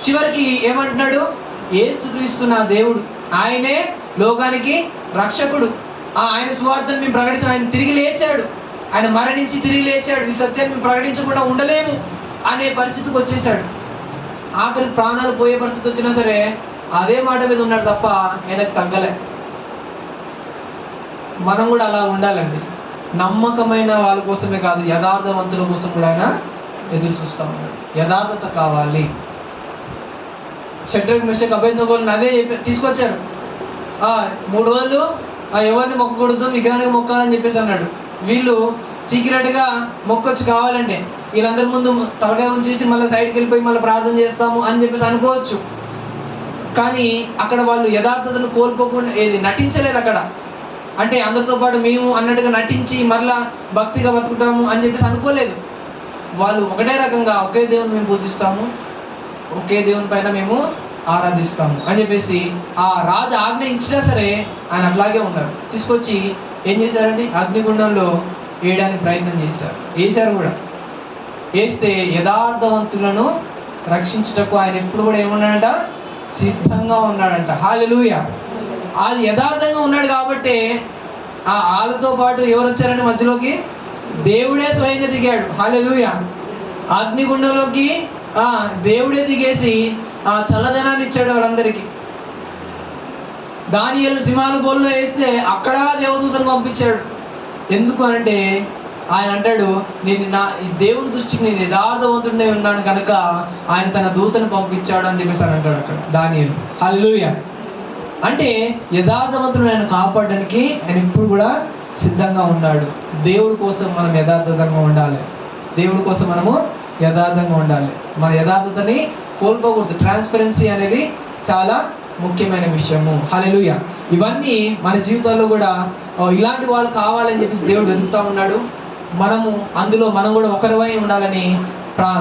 Speaker 1: చివరికి ఏమంటున్నాడు, యేసుక్రీస్తు నా దేవుడు, ఆయనే లోకానికి రక్షకుడు, ఆయన సువార్తను మేము ప్రకటిస్తాం, ఆయన తిరిగి లేచాడు, ఆయన మరణించి తిరిగి లేచాడు, ఈ సత్యాన్ని మేము ప్రకటించకుండా ఉండలేము అనే పరిస్థితికి వచ్చేసాడు. ఆఖరికి ప్రాణాలు పోయే పరిస్థితి వచ్చినా సరే అదే మాట మీద ఉన్నాడు తప్ప ఆయనకు తగ్గలే. మనం కూడా అలా ఉండాలండి. నమ్మకమైన వాళ్ళ కోసమే కాదు, యథార్థవంతుల కోసం కూడా ఆయన ఎదురు చూస్తూ ఉన్నాడు. యథార్థత కావాలి. షడ్రక్ మెషక్ అబేద్నెగోలను అదే తీసుకొచ్చారు. 3 రోజులు ఎవరిని మొక్కకూడదు, విగ్రహానికి మొక్కాలని చెప్పేసి అన్నాడు. వీళ్ళు సీక్రెట్గా మొక్కొచ్చు కావాలంటే వీళ్ళందరి ముందు తలకాయ ఉంచేసి మళ్ళీ సైడ్కి వెళ్ళిపోయి మళ్ళీ ప్రార్థన చేస్తాము అని చెప్పేసి అనుకోవచ్చు. కానీ అక్కడ వాళ్ళు యథార్థతను కోల్పోకుండా నటించలేదు అక్కడ. అంటే అందరితో పాటు మేము అన్నట్టుగా నటించి మళ్ళా భక్తిగా బతుకుతాము అని చెప్పేసి అనుకోలేదు. వాళ్ళు ఒకటే రకంగా ఒకే దేవుని మేము పూజిస్తాము, ఒకే దేవుని పైన మేము ఆరాధిస్తాము అని చెప్పేసి ఆ రాజు ఆజ్ఞ ఇచ్చినా సరే ఆయన అట్లాగే ఉన్నారు. తీసుకొచ్చి ఏం చేశారండి, అగ్నిగుండంలో వేయడానికి ప్రయత్నం వేశారు కూడా. వేస్తే యథార్థవంతులను రక్షించుటకు ఆయన ఎప్పుడు కూడా ఏమన్నాడంట? సిద్ధంగా ఉన్నాడంట. హల్లెలూయా. అది యథార్థంగా ఉన్నాడు కాబట్టి వాళ్ళతో పాటు ఎవరు వచ్చారంటే మధ్యలోకి దేవుడే స్వయంగా దిగాడు. హల్లెలూయా. అగ్నిగుండంలోకి దేవుడే దిగేసి చల్లదనాన్ని ఇచ్చాడు వాళ్ళందరికీ. దానియేలు సింహాల బోల్లో వేస్తే అక్కడ దేవదూతను పంపించాడు. ఎందుకు అంటే ఆయన అంటాడు, ఈ దేవుని దృష్టికి నేను యథార్థవంతుడినే ఉన్నాను కనుక ఆయన తన దూతను పంపించాడు అని చెప్పేసి అని అంటాడు అక్కడ దానియేలు. హల్లెలూయా. అంటే యథార్థవంతుడు ఆయన కాపాడడానికి ఆయన ఇప్పుడు కూడా సిద్ధంగా ఉన్నాడు. దేవుడి కోసం మనం యథార్థంగా ఉండాలి. దేవుడి కోసం మనము యథార్థంగా ఉండాలి. మన యథార్థతని కోల్పోకూడదు. ట్రాన్స్పరెన్సీ అనేది చాలా ముఖ్యమైన విషయము. హల్లెలూయా. ఇవన్నీ మన జీవితాల్లో కూడా ఇలాంటి వాళ్ళు కావాలని చెప్పేసి దేవుడు వెతుకుతూ ఉన్నాడు. మనం కూడా ఒకరివై ఉండాలని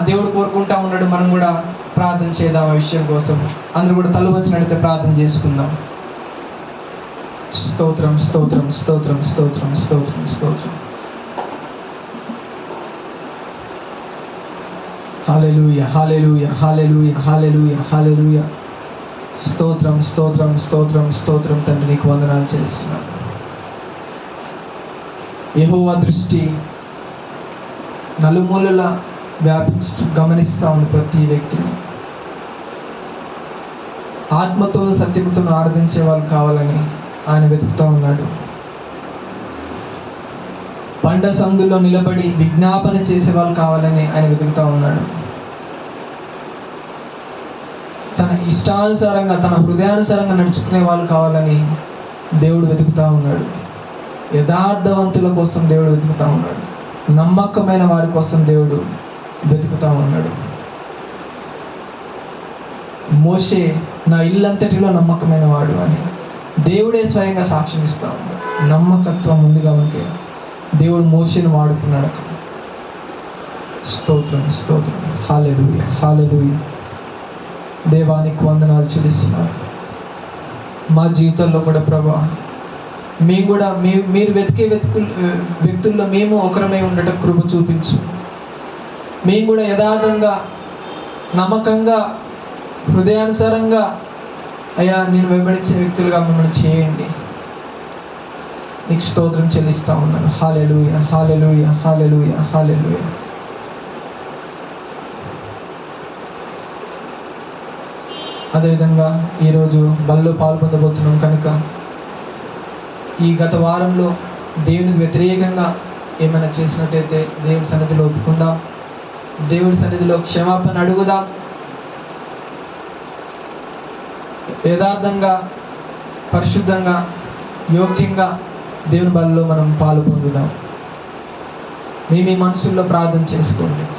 Speaker 1: దేవుడు కోరుకుంటా ఉన్నాడు. మనం కూడా ప్రార్థన చేద్దాం ఆ విషయం కోసం. అందరూ కూడా తల వంచినట్లయితే ప్రార్థన చేసుకుందాం. స్తోత్రం స్తోత్రం స్తోత్రం స్తోత్రం స్తోత్రం స్తోత్రం. హల్లెలూయా హల్లెలూయా హల్లెలూయా హల్లెలూయా హల్లెలూయా. స్తోత్రం స్తోత్రం స్తోత్రం స్తోత్రం. తండ్రి నీకు వందనాలు చేస్తున్నాను. యెహోవా దృష్టి నలుమూలల వ్యాపించు గమనిస్తూ ఉంది ప్రతి వ్యక్తిని. ఆత్మతో సత్యంతో ఆరాధించే వాళ్ళు కావాలని ఆయన వెతుకుతూ ఉన్నాడు. పండ సందులో నిలబడి విజ్ఞాపన చేసే వాళ్ళు కావాలని ఆయన వెతుకుతూ ఉన్నాడు. తన ఇష్టానుసారంగా తన హృదయానుసారంగా నడుచుకునే వాళ్ళు కావాలని దేవుడు వెతుకుతూ ఉన్నాడు. యథార్థవంతుల కోసం దేవుడు వెతుకుతూ ఉన్నాడు. నమ్మకమైన వారి కోసం దేవుడు వెతుకుతూ ఉన్నాడు. మోషే నా ఇల్లంతటిలో నమ్మకమైన వాడు అని దేవుడే స్వయంగా సాక్ష్యం ఇస్తూ ఉన్నాడు. నమ్మకత్వం ముందుగా మనకి దేవుడు మోషేను వాడుకున్నాడు అక్కడ. స్తోత్రం స్తోత్రం. హల్లెలూయా హల్లెలూయా. దేవానికి వందనాలు చెల్లిస్తున్నాను. మా జీవితంలో కూడా ప్రభా మేము కూడా మీరు వెతికే వ్యక్తుల్లో మేము ఒకరమై ఉండటం కృప చూపించు. మేము కూడా యథార్థంగా నమ్మకంగా హృదయానుసారంగా అయ్యా నేను వెంబడించే వ్యక్తులుగా మమ్మల్ని చేయండి. నీకు స్తోత్రం చెల్లిస్తా ఉన్నాను. హల్లెలూయా హల్లెలూయా హల్లెలూయా హల్లెలూయా. అదేవిధంగా ఈరోజు బల్లో పాల్పొందబోతున్నాం కనుక ఈ గత వారంలో దేవునికి వ్యతిరేకంగా ఏమైనా చేసినట్టయితే దేవుడి సన్నిధిలో ఒప్పుకుందాం. దేవుడి సన్నిధిలో క్షమాపణ అడుగుదాం. యథార్థంగా పరిశుద్ధంగా యోగ్యంగా దేవుని బలిలో మనం పాలు పొందుదాం. మీ మనసుల్లో ప్రార్థన చేసుకోండి.